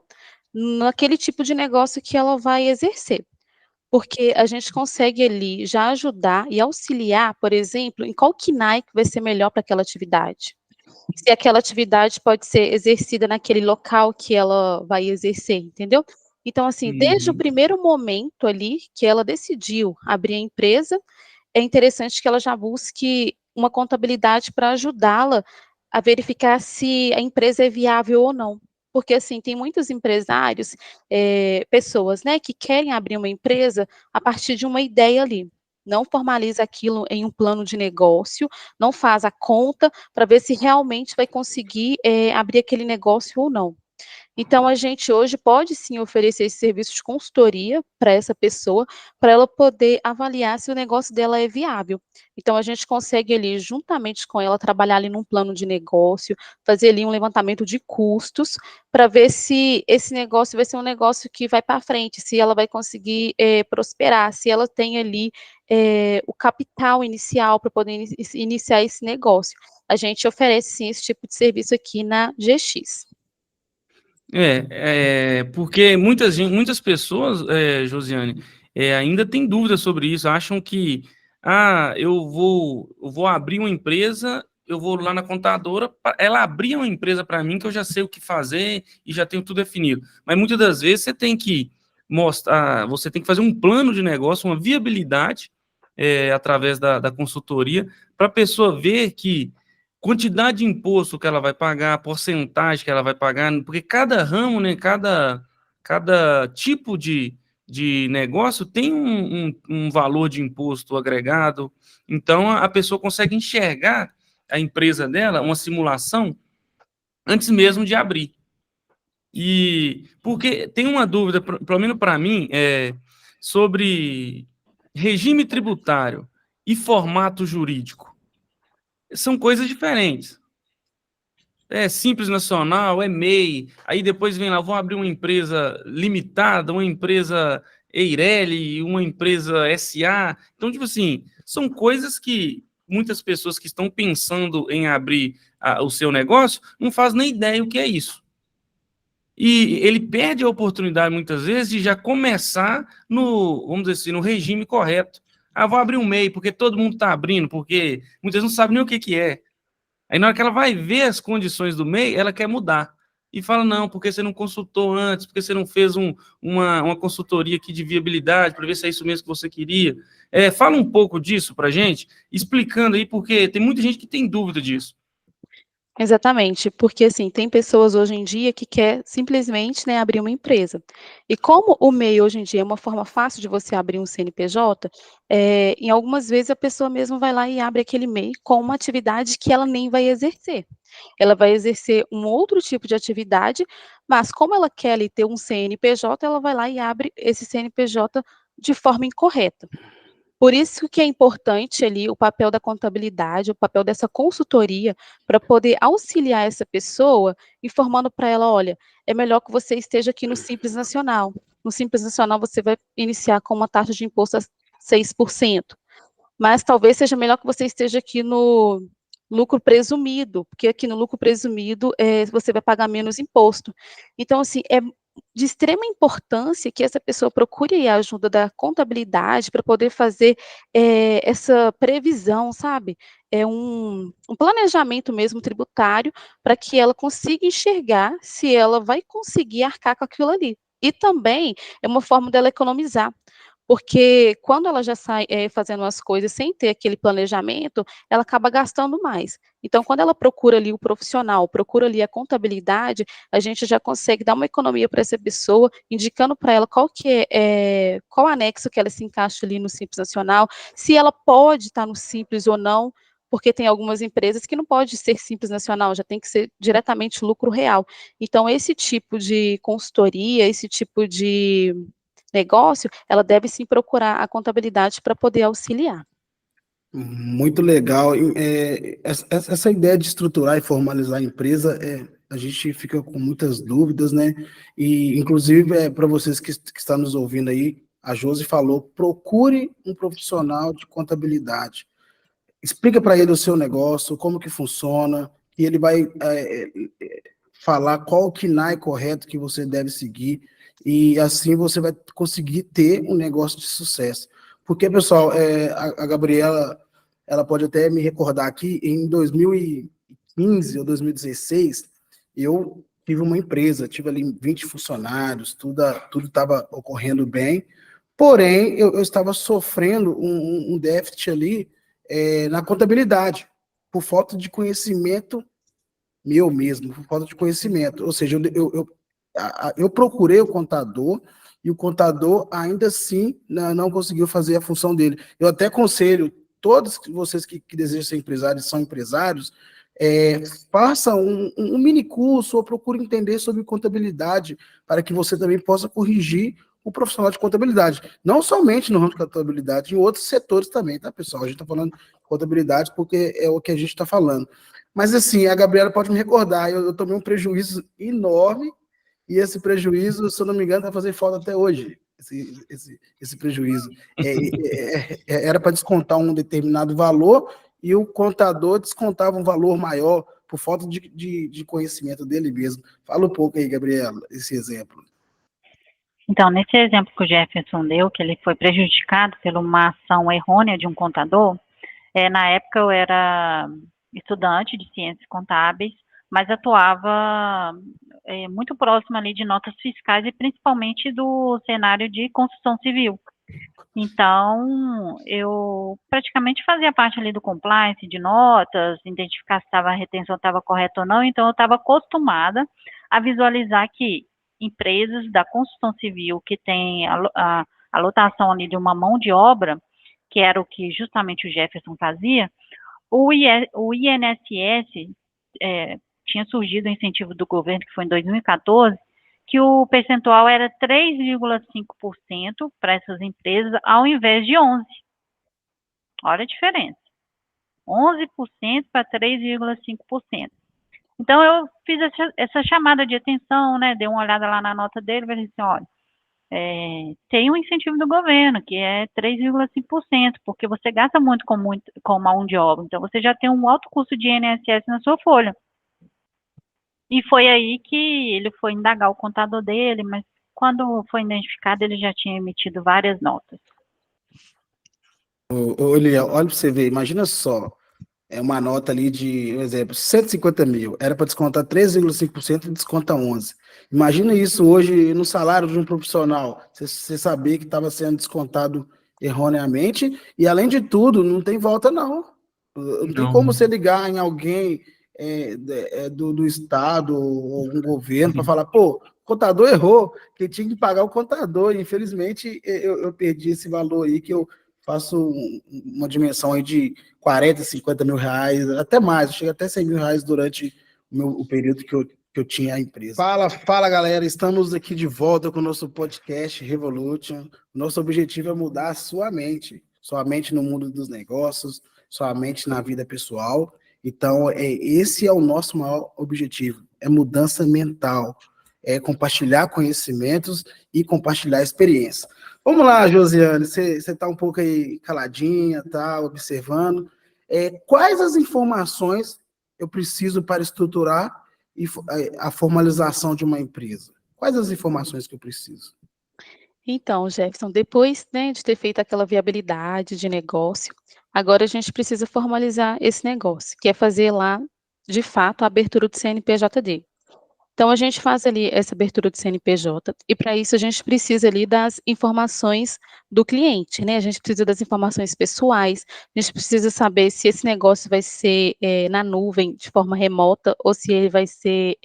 naquele tipo de negócio que ela vai exercer. Porque a gente consegue ali já ajudar e auxiliar, por exemplo, em qual KNAI que vai ser melhor para aquela atividade. Se aquela atividade pode ser exercida naquele local que ela vai exercer, entendeu? Então, assim, desde o primeiro momento ali que ela decidiu abrir a empresa, é interessante que ela já busque uma contabilidade para ajudá-la a verificar se a empresa é viável ou não. Porque, assim, tem muitos empresários, pessoas, né, que querem abrir uma empresa a partir de uma ideia ali. Não formaliza aquilo em um plano de negócio, não faz a conta para ver se realmente vai conseguir, abrir aquele negócio ou não. Então, a gente hoje pode sim oferecer esse serviço de consultoria para essa pessoa, para ela poder avaliar se o negócio dela é viável. Então, a gente consegue ali, juntamente com ela, trabalhar ali num plano de negócio, fazer ali um levantamento de custos, para ver se esse negócio vai ser um negócio que vai para frente, se ela vai conseguir prosperar, se ela tem ali o capital inicial para poder iniciar esse negócio. A gente oferece sim esse tipo de serviço aqui na GX. Porque muitas pessoas, Josiane, ainda têm dúvidas sobre isso, acham que eu vou abrir uma empresa, eu vou lá na contadora, ela abrir uma empresa para mim que eu já sei o que fazer e já tenho tudo definido. Mas muitas das vezes você tem que você tem que fazer um plano de negócio, uma viabilidade, através da consultoria, para a pessoa ver que quantidade de imposto que ela vai pagar, a porcentagem que ela vai pagar, porque cada ramo, né, cada tipo de negócio tem um valor de imposto agregado. Então, a pessoa consegue enxergar a empresa dela, uma simulação, antes mesmo de abrir. E porque tem uma dúvida, pelo menos para mim, sobre regime tributário e formato jurídico. São coisas diferentes. Simples Nacional, MEI, aí depois vem lá, vou abrir uma empresa limitada, uma empresa Eireli, uma empresa SA. Então, tipo assim, são coisas que muitas pessoas que estão pensando em abrir o seu negócio não fazem nem ideia o que é isso. E ele perde a oportunidade, muitas vezes, de já começar vamos dizer assim, no regime correto. Vou abrir um MEI, porque todo mundo está abrindo, porque muitas vezes não sabem nem o que é. Aí, na hora que ela vai ver as condições do MEI, ela quer mudar. E fala, não, porque você não consultou antes, porque você não fez uma consultoria aqui de viabilidade, para ver se é isso mesmo que você queria. Fala um pouco disso para a gente, explicando aí, porque tem muita gente que tem dúvida disso. Exatamente, porque assim, tem pessoas hoje em dia que quer simplesmente, né, abrir uma empresa. E como o MEI hoje em dia é uma forma fácil de você abrir um CNPJ, em algumas vezes a pessoa mesmo vai lá e abre aquele MEI com uma atividade que ela nem vai exercer. Ela vai exercer um outro tipo de atividade, mas como ela quer ali ter um CNPJ, ela vai lá e abre esse CNPJ de forma incorreta. Por isso que é importante ali o papel da contabilidade, o papel dessa consultoria, para poder auxiliar essa pessoa, informando para ela: "Olha, é melhor que você esteja aqui no Simples Nacional. No Simples Nacional você vai iniciar com uma taxa de imposto a 6%, mas talvez seja melhor que você esteja aqui no lucro presumido, porque aqui no lucro presumido, você vai pagar menos imposto". Então, assim, é de extrema importância que essa pessoa procure a ajuda da contabilidade para poder fazer, essa previsão, sabe, um planejamento mesmo tributário, para que ela consiga enxergar se ela vai conseguir arcar com aquilo ali. E também é uma forma dela economizar. Porque quando ela já sai, fazendo as coisas sem ter aquele planejamento, ela acaba gastando mais. Então, quando ela procura ali o profissional, procura ali a contabilidade, a gente já consegue dar uma economia para essa pessoa, indicando para ela qual anexo que ela se encaixa ali no Simples Nacional, se ela pode estar no Simples ou não, porque tem algumas empresas que não pode ser Simples Nacional, já tem que ser diretamente lucro real. Então, esse tipo de consultoria, esse tipo de negócio, ela deve sim procurar a contabilidade para poder auxiliar. Muito legal. Essa ideia de estruturar e formalizar a empresa, a gente fica com muitas dúvidas, né? E, inclusive, para vocês que estão nos ouvindo aí, a Josi falou, procure um profissional de contabilidade. Explica para ele o seu negócio, como que funciona, e ele vai falar qual o KNAI correto que você deve seguir, e assim você vai conseguir ter um negócio de sucesso. Porque, pessoal, a Gabriela, ela pode até me recordar aqui, em 2015 ou 2016, eu tive uma empresa, tive ali 20 funcionários, tudo estava ocorrendo bem, porém, eu estava sofrendo um déficit ali na contabilidade, por falta de conhecimento meu mesmo, por falta de conhecimento. Ou seja, eu procurei o contador e o contador ainda assim não conseguiu fazer a função dele. Eu até aconselho todos vocês que desejam ser empresários, são empresários, façam um mini curso ou procure entender sobre contabilidade para que você também possa corrigir o profissional de contabilidade. Não somente no ramo de contabilidade, em outros setores também, tá, pessoal? A gente está falando de contabilidade porque é o que a gente está falando. Mas assim, a Gabriela pode me recordar, eu tomei um prejuízo enorme, e esse prejuízo, se eu não me engano, vai fazer falta até hoje, esse prejuízo. Era para descontar um determinado valor, e o contador descontava um valor maior, por falta de conhecimento dele mesmo. Fala um pouco aí, Gabriela, esse exemplo. Então, nesse exemplo que o Jefferson deu, que ele foi prejudicado por uma ação errônea de um contador, na época eu era estudante de ciências contábeis, mas atuava muito próximo ali de notas fiscais e principalmente do cenário de construção civil. Então, eu praticamente fazia parte ali do compliance de notas, identificar se a retenção estava correta ou não, então eu estava acostumada a visualizar que empresas da construção civil que tem a lotação ali de uma mão de obra, que era o que justamente o Jefferson fazia, o INSS tinha surgido o incentivo do governo, que foi em 2014, que o percentual era 3,5% para essas empresas, ao invés de 11%. Olha a diferença. 11% para 3,5%. Então, eu fiz essa chamada de atenção, né? Dei uma olhada lá na nota dele e falei assim, olha, tem um incentivo do governo, que é 3,5%, porque você gasta muito com mão de obra, então você já tem um alto custo de INSS na sua folha. E foi aí que ele foi indagar o contador dele, mas quando foi identificado, ele já tinha emitido várias notas. Olha para você ver, imagina só, uma nota ali de, por exemplo, 150 mil, era para descontar 3,5% e desconta 11%. Imagina isso hoje no salário de um profissional, você saber que estava sendo descontado erroneamente, e além de tudo, não tem volta não. Não tem como você ligar em alguém do Estado ou um governo para falar, pô, o contador errou, que tinha que pagar o contador. E, infelizmente, eu perdi esse valor aí, que eu faço uma dimensão aí de 40, 50 mil reais, até mais, eu chego até 100 mil reais durante o período que eu tinha a empresa. Fala, galera, estamos aqui de volta com o nosso podcast Revolution. Nosso objetivo é mudar a sua mente no mundo dos negócios, sua mente na vida pessoal. Então, esse é o nosso maior objetivo, é mudança mental, é compartilhar conhecimentos e compartilhar experiência. Vamos lá, Josiane, você está um pouco aí caladinha, tá observando. Quais as informações eu preciso para estruturar a formalização de uma empresa? Quais as informações que eu preciso? Então, Jefferson, depois, né, de ter feito aquela viabilidade de negócio, agora a gente precisa formalizar esse negócio, que é fazer lá, de fato, a abertura do CNPJ dele. Então, a gente faz ali essa abertura do CNPJ, e para isso a gente precisa ali das informações do cliente, né? A gente precisa das informações pessoais, a gente precisa saber se esse negócio vai ser na nuvem, de forma remota, ou se ele vai ser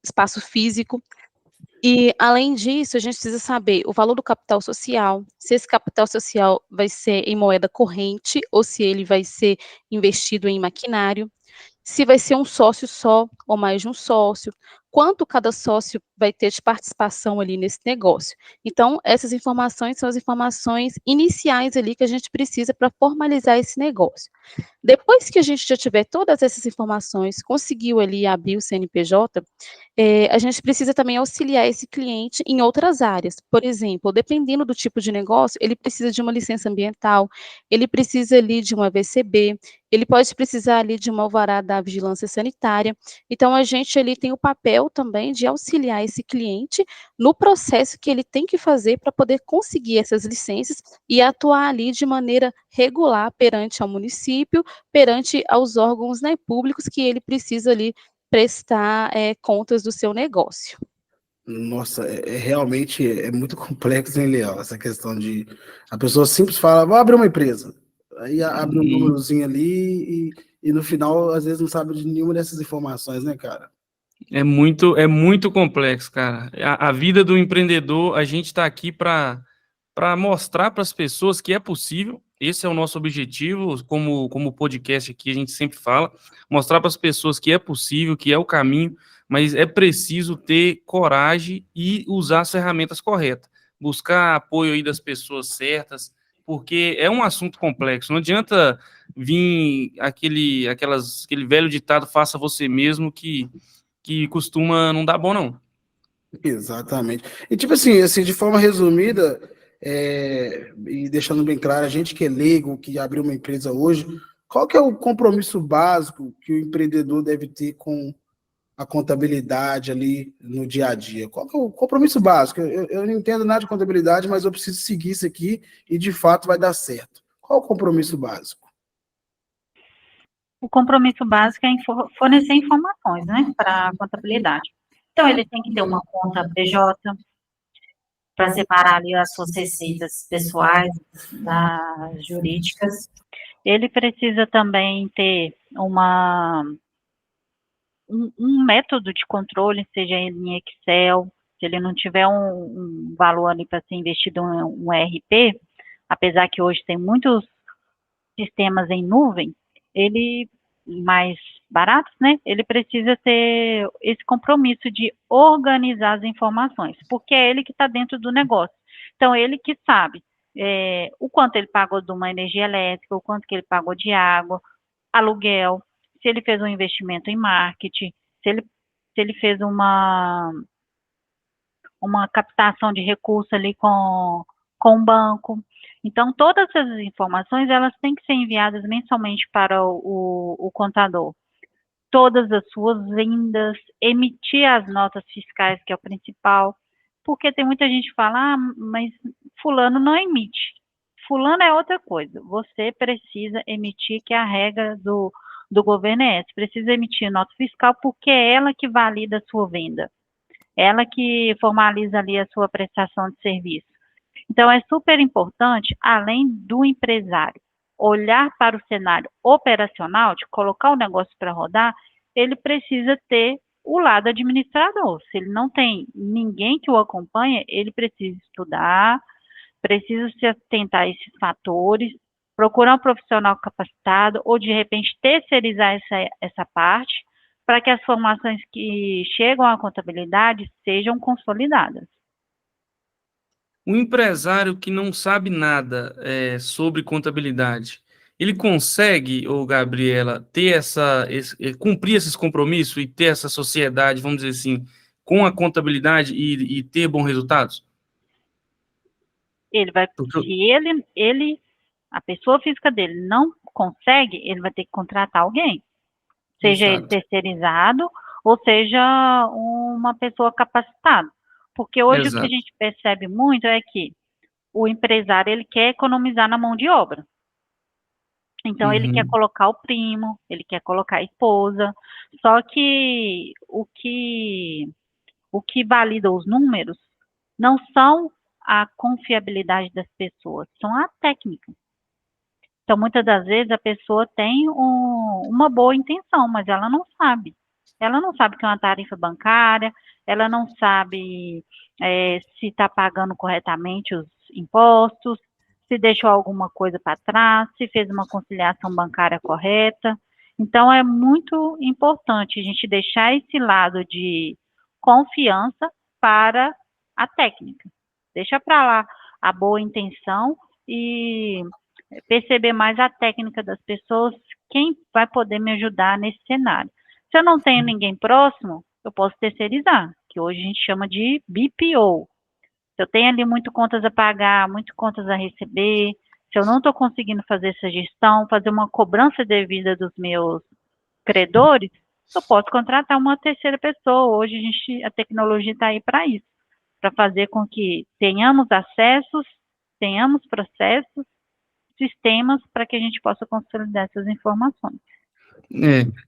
espaço físico. E, além disso, a gente precisa saber o valor do capital social, se esse capital social vai ser em moeda corrente ou se ele vai ser investido em maquinário, se vai ser um sócio só ou mais de um sócio, quanto cada sócio vai ter de participação ali nesse negócio. Então, essas informações são as informações iniciais ali que a gente precisa para formalizar esse negócio. Depois que a gente já tiver todas essas informações, conseguiu ali abrir o CNPJ, a gente precisa também auxiliar esse cliente em outras áreas. Por exemplo, dependendo do tipo de negócio, ele precisa de uma licença ambiental, ele precisa ali de uma VCB, ele pode precisar ali de uma alvará da vigilância sanitária. Então, a gente ali tem o papel também de auxiliar esse cliente no processo que ele tem que fazer para poder conseguir essas licenças e atuar ali de maneira regular perante ao município, perante aos órgãos, né, públicos que ele precisa ali prestar contas do seu negócio. Nossa, realmente muito complexo, hein, Léo? Essa questão de a pessoa simples fala, vou abrir uma empresa. Aí abre um númerozinho ali e no final, às vezes, não sabe de nenhuma dessas informações, né, cara? É muito complexo, cara. A vida do empreendedor, a gente está aqui para mostrar para as pessoas que é possível. Esse é o nosso objetivo, como podcast aqui a gente sempre fala, mostrar para as pessoas que é possível, que é o caminho, mas é preciso ter coragem e usar as ferramentas corretas, buscar apoio aí das pessoas certas, porque é um assunto complexo. Não adianta vir aquele velho ditado, faça você mesmo, que costuma não dar bom, não. Exatamente. E tipo assim, de forma resumida, e deixando bem claro, a gente que é leigo, que abriu uma empresa hoje, qual que é o compromisso básico que o empreendedor deve ter com a contabilidade ali no dia a dia? Qual que é o compromisso básico? Eu não entendo nada de contabilidade, mas eu preciso seguir isso aqui e de fato vai dar certo. Qual o compromisso básico? O compromisso básico é fornecer informações, né, para a contabilidade. Então, ele tem que ter uma conta PJ para separar ali as suas receitas pessoais das jurídicas. Ele precisa também ter um método de controle, seja em Excel. Se ele não tiver um valor ali para ser investido em um ERP, apesar que hoje tem muitos sistemas em nuvem, ele mais baratos, né? Ele precisa ter esse compromisso de organizar as informações, porque é ele que está dentro do negócio. Então, ele que sabe o quanto ele pagou de uma energia elétrica, o quanto que ele pagou de água, aluguel, se ele fez um investimento em marketing, se ele fez uma captação de recursos ali com o banco. Então, todas essas informações, elas têm que ser enviadas mensalmente para o contador. Todas as suas vendas, emitir as notas fiscais, que é o principal, porque tem muita gente que fala, mas fulano não emite. Fulano é outra coisa. Você precisa emitir, que é a regra do governo é essa. Precisa emitir nota fiscal, porque é ela que valida a sua venda. Ela que formaliza ali a sua prestação de serviço. Então, é super importante, além do empresário olhar para o cenário operacional, de colocar o negócio para rodar, ele precisa ter o lado administrador. Se ele não tem ninguém que o acompanhe, ele precisa estudar, precisa se atentar a esses fatores, procurar um profissional capacitado ou, de repente, terceirizar essa parte para que as formações que chegam à contabilidade sejam consolidadas. Um empresário que não sabe nada sobre contabilidade, ele consegue, ô Gabriela, ter cumprir esses compromissos e ter essa sociedade, vamos dizer assim, com a contabilidade e ter bons resultados? Ele vai, se a pessoa física dele não consegue, ele vai ter que contratar alguém, seja ele terceirizado ou seja uma pessoa capacitada. Porque hoje o que a gente percebe muito é que o empresário, ele quer economizar na mão de obra. Então, ele quer colocar o primo, ele quer colocar a esposa, só que o que valida os números não são a confiabilidade das pessoas, são a técnica. Então, muitas das vezes, a pessoa tem uma boa intenção, mas ela não sabe. Ela não sabe que é uma tarifa bancária, ela não sabe se está pagando corretamente os impostos, se deixou alguma coisa para trás, se fez uma conciliação bancária correta. Então, é muito importante a gente deixar esse lado de confiança para a técnica. Deixa para lá a boa intenção e perceber mais a técnica das pessoas, quem vai poder me ajudar nesse cenário. Se eu não tenho ninguém próximo, eu posso terceirizar, que hoje a gente chama de BPO. Se eu tenho ali muito contas a pagar, muito contas a receber, se eu não estou conseguindo fazer essa gestão, fazer uma cobrança devida dos meus credores, eu posso contratar uma terceira pessoa. Hoje a tecnologia está aí para isso, para fazer com que tenhamos acessos, tenhamos processos, sistemas para que a gente possa consolidar essas informações.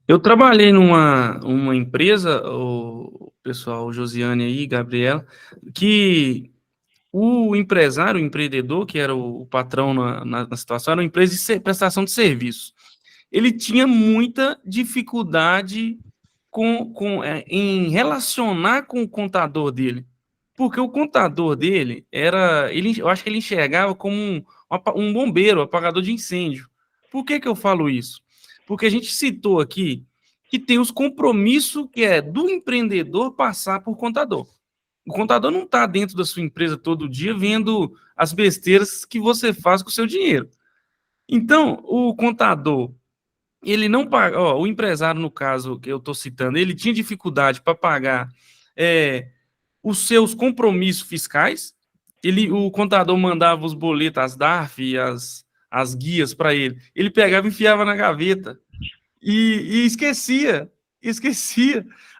Eu trabalhei numa empresa, o pessoal, Josiane aí, Gabriela, que o empresário, o empreendedor, que era o patrão na situação, era uma empresa de prestação de serviço. Ele tinha muita dificuldade em relacionar com o contador dele, porque o contador dele eu acho que ele enxergava como um bombeiro, apagador de incêndio. Por que eu falo isso? Porque a gente citou aqui que tem os compromissos que é do empreendedor passar por contador. O contador não está dentro da sua empresa todo dia vendo as besteiras que você faz com o seu dinheiro. Então, o contador, ele não paga, o empresário, no caso que eu estou citando, ele tinha dificuldade para pagar os seus compromissos fiscais. O contador mandava os boletos, as DARF, as guias para ele. Ele pegava e enfiava na gaveta e esquecia.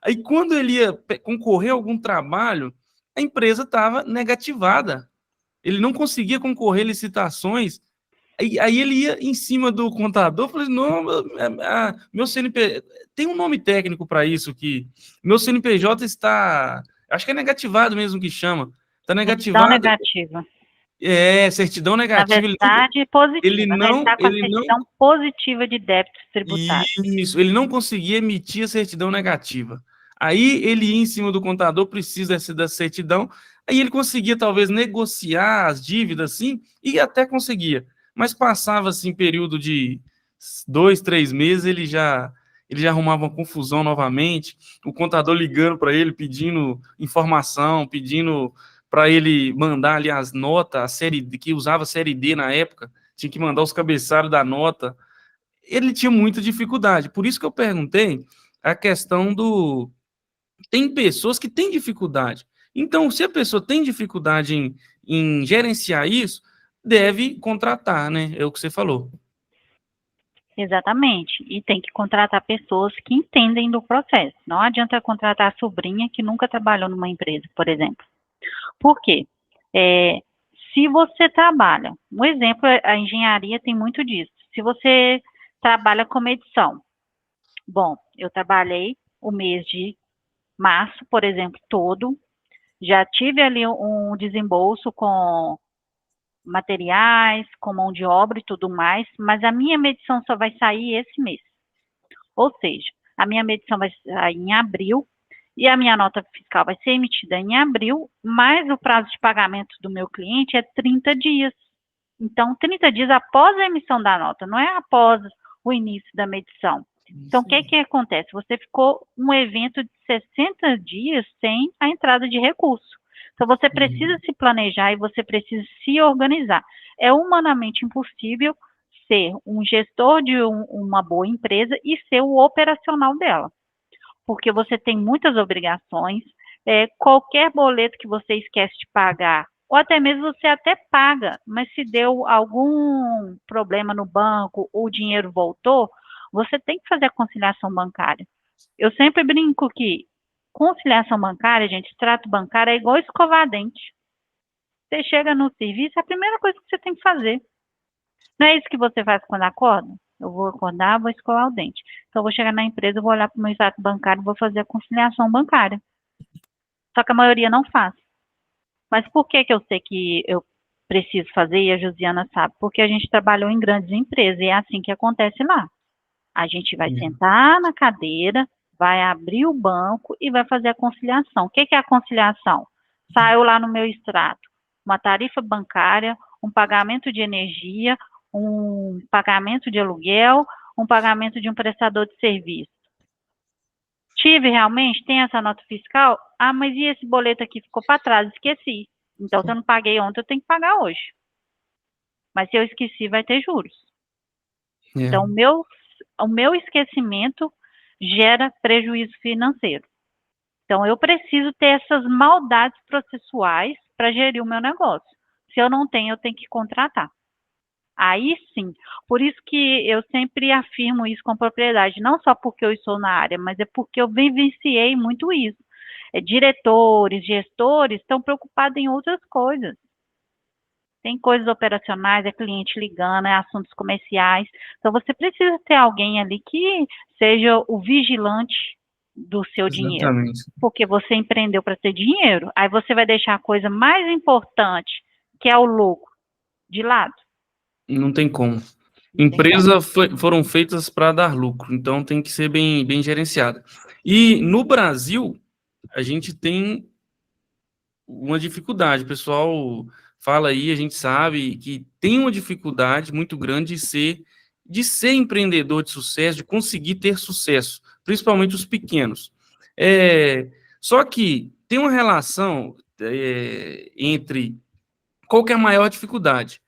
Aí, quando ele ia concorrer a algum trabalho, a empresa estava negativada. Ele não conseguia concorrer a licitações. Aí ele ia em cima do contador, falou assim, não, meu CNPJ, tem um nome técnico para isso, que meu CNPJ está, acho que é negativado mesmo que chama, está negativado. Certidão negativa. Certidão negativa. Na verdade, positiva, ele não está com a certidão positiva de débitos tributários. Isso, ele não conseguia emitir a certidão negativa. Aí ele ia em cima do contador, precisa da certidão, aí ele conseguia talvez negociar as dívidas, assim, e até conseguia. Mas passava, assim, período de 2, 3 meses, ele já arrumava uma confusão novamente, o contador ligando para ele, pedindo informação, pedindo para ele mandar ali as notas, a série que usava a série D na época, tinha que mandar os cabeçalhos da nota. Ele tinha muita dificuldade. Por isso que eu perguntei a questão tem pessoas que têm dificuldade. Então, se a pessoa tem dificuldade em gerenciar isso, deve contratar, né? É o que você falou. Exatamente. E tem que contratar pessoas que entendem do processo. Não adianta contratar a sobrinha que nunca trabalhou numa empresa, por exemplo. Por quê? Se você trabalha, um exemplo, a engenharia tem muito disso. Se você trabalha com edição, bom, eu trabalhei o mês de março, por exemplo, todo, já tive ali um desembolso com materiais, com mão de obra e tudo mais, mas a minha medição só vai sair esse mês. Ou seja, A minha medição vai sair em abril e a minha nota fiscal vai ser emitida em abril, mas o prazo de pagamento do meu cliente é 30 dias. Então, 30 dias após a emissão da nota, não é após o início da medição. Então, o que acontece? Você ficou um evento de 60 dias sem a entrada de recurso. Então, você precisa se planejar e você precisa se organizar. É humanamente impossível ser um gestor de uma boa empresa e ser o operacional dela, porque você tem muitas obrigações, qualquer boleto que você esquece de pagar, ou até mesmo você até paga, mas se deu algum problema no banco, ou o dinheiro voltou, você tem que fazer a conciliação bancária. Eu sempre brinco que conciliação bancária, gente, extrato bancário é igual escovar dente. Você chega no serviço, é a primeira coisa que você tem que fazer. Não é isso que você faz quando acorda? Eu vou acordar, vou escovar o dente. Então, eu vou chegar na empresa, vou olhar para o meu extrato bancário, vou fazer a conciliação bancária. Só que a maioria não faz. Mas por que eu sei que eu preciso fazer e a Josiana sabe? Porque a gente trabalhou em grandes empresas e é assim que acontece lá. A gente vai sentar na cadeira, vai abrir o banco e vai fazer a conciliação. O que é a conciliação? Saiu lá no meu extrato uma tarifa bancária, um pagamento de energia, um pagamento de aluguel, um pagamento de um prestador de serviço. Tive realmente? Tem essa nota fiscal? Ah, mas e esse boleto aqui ficou para trás? Esqueci. Então, se eu não paguei ontem, eu tenho que pagar hoje. Mas se eu esqueci, vai ter juros. Então, o meu esquecimento gera prejuízo financeiro. Então, eu preciso ter essas maldades processuais para gerir o meu negócio. Se eu não tenho, eu tenho que contratar. Aí sim, por isso que eu sempre afirmo isso com propriedade, não só porque eu estou na área, mas é porque eu vivenciei muito isso. Diretores, gestores estão preocupados em outras coisas. Tem coisas operacionais, é cliente ligando, é assuntos comerciais. Então, você precisa ter alguém ali que seja o vigilante do seu dinheiro. Porque você empreendeu para ter dinheiro, aí você vai deixar a coisa mais importante, que é o lucro, de lado. Não tem como. Empresas foram feitas para dar lucro, então tem que ser bem gerenciada. E no Brasil, a gente tem uma dificuldade. O pessoal fala aí, a gente sabe que tem uma dificuldade muito grande de ser empreendedor de sucesso, de conseguir ter sucesso, principalmente os pequenos. Só que tem uma relação entre qual que é a maior dificuldade?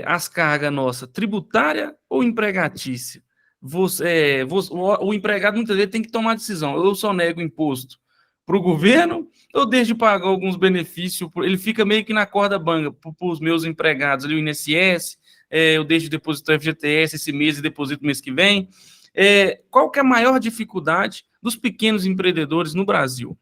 As cargas nossa tributária ou empregatícia? O empregado muitas vezes tem que tomar decisão. Eu só nego imposto para o governo, eu deixo de pagar alguns benefícios, ele fica meio que na corda bamba para os meus empregados ali, o INSS, eu deixo de depositar o FGTS esse mês e deposito mês que vem. Qual que é a maior dificuldade dos pequenos empreendedores no Brasil?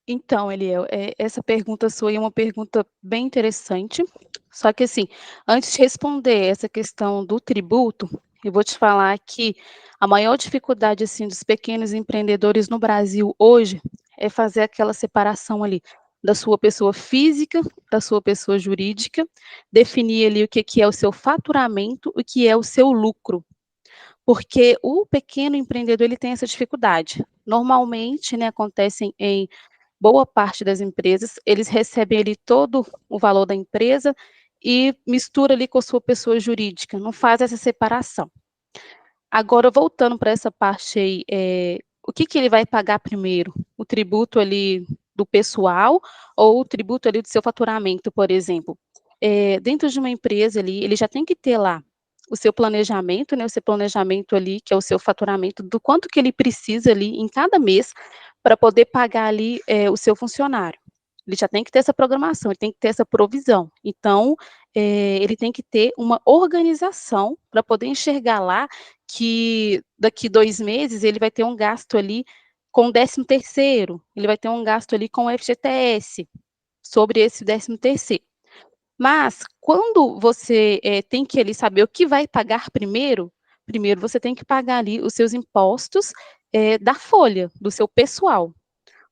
Então, Eliel, essa pergunta sua é uma pergunta bem interessante, só que assim, antes de responder essa questão do tributo, eu vou te falar que a maior dificuldade, assim, dos pequenos empreendedores no Brasil hoje é fazer aquela separação ali da sua pessoa física, da sua pessoa jurídica, definir ali o que é o seu faturamento, o que é o seu lucro. Porque o pequeno empreendedor, ele tem essa dificuldade. Normalmente, né, acontecem em boa parte das empresas, eles recebem ali todo o valor da empresa e mistura ali com a sua pessoa jurídica, não faz essa separação. Agora, voltando para essa parte aí, o que ele vai pagar primeiro? O tributo ali do pessoal ou o tributo ali do seu faturamento, por exemplo? Dentro de uma empresa ali, ele já tem que ter lá o seu planejamento, né, o seu planejamento ali, que é o seu faturamento, do quanto que ele precisa ali em cada mês para poder pagar ali o seu funcionário. Ele já tem que ter essa programação, ele tem que ter essa provisão. Então, ele tem que ter uma organização para poder enxergar lá que daqui 2 meses ele vai ter um gasto ali com o 13º, ele vai ter um gasto ali com o FGTS, sobre esse 13º. Mas, quando você tem que ali saber o que vai pagar primeiro você tem que pagar ali os seus impostos da folha, do seu pessoal,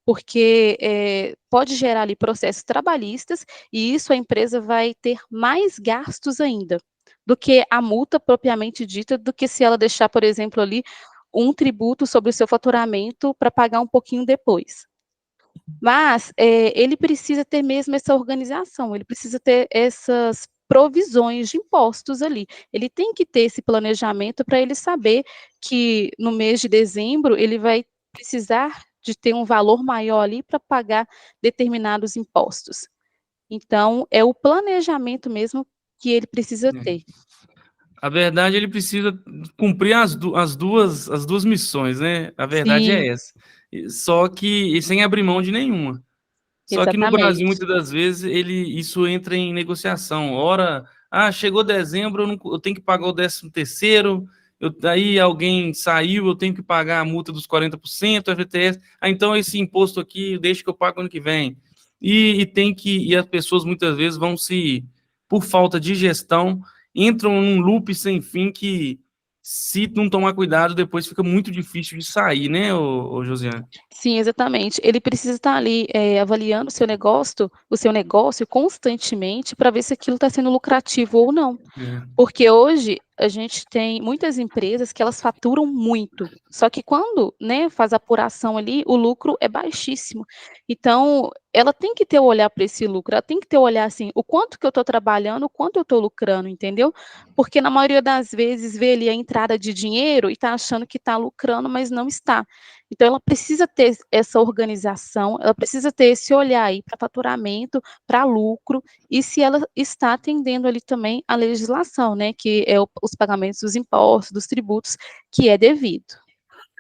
porque pode gerar ali processos trabalhistas e isso a empresa vai ter mais gastos ainda do que a multa propriamente dita, do que se ela deixar, por exemplo, ali um tributo sobre o seu faturamento para pagar um pouquinho depois. Mas ele precisa ter mesmo essa organização, ele precisa ter essas provisões de impostos ali. Ele tem que ter esse planejamento para ele saber que no mês de dezembro ele vai precisar de ter um valor maior ali para pagar determinados impostos. Então, é o planejamento mesmo que ele precisa ter. A verdade, ele precisa cumprir as duas missões, né? A verdade Sim. é essa. Só que sem abrir mão de nenhuma. Só que no Brasil, Exatamente. muitas das vezes, isso entra em negociação. Ora, chegou dezembro, eu tenho que pagar o 13º, aí alguém saiu, eu tenho que pagar a multa dos 40%, FGTS, então esse imposto aqui, deixa que eu pago ano que vem. E as pessoas muitas vezes por falta de gestão, entram num loop sem fim que, se não tomar cuidado, depois fica muito difícil de sair, né, ô Josiane? Sim, exatamente. Ele precisa estar ali, avaliando o seu negócio constantemente para ver se aquilo está sendo lucrativo ou não. Porque hoje a gente tem muitas empresas que elas faturam muito, só que quando, né, faz a apuração ali, o lucro é baixíssimo. Então, ela tem que ter o olhar para esse lucro, ela tem que ter o olhar assim, o quanto que eu estou trabalhando, o quanto eu estou lucrando, entendeu? Porque na maioria das vezes vê ali a entrada de dinheiro e está achando que está lucrando, mas não está. Então, ela precisa ter essa organização, ela precisa ter esse olhar aí para faturamento, para lucro, e se ela está atendendo ali também a legislação, né, que é os pagamentos dos impostos, dos tributos, que é devido.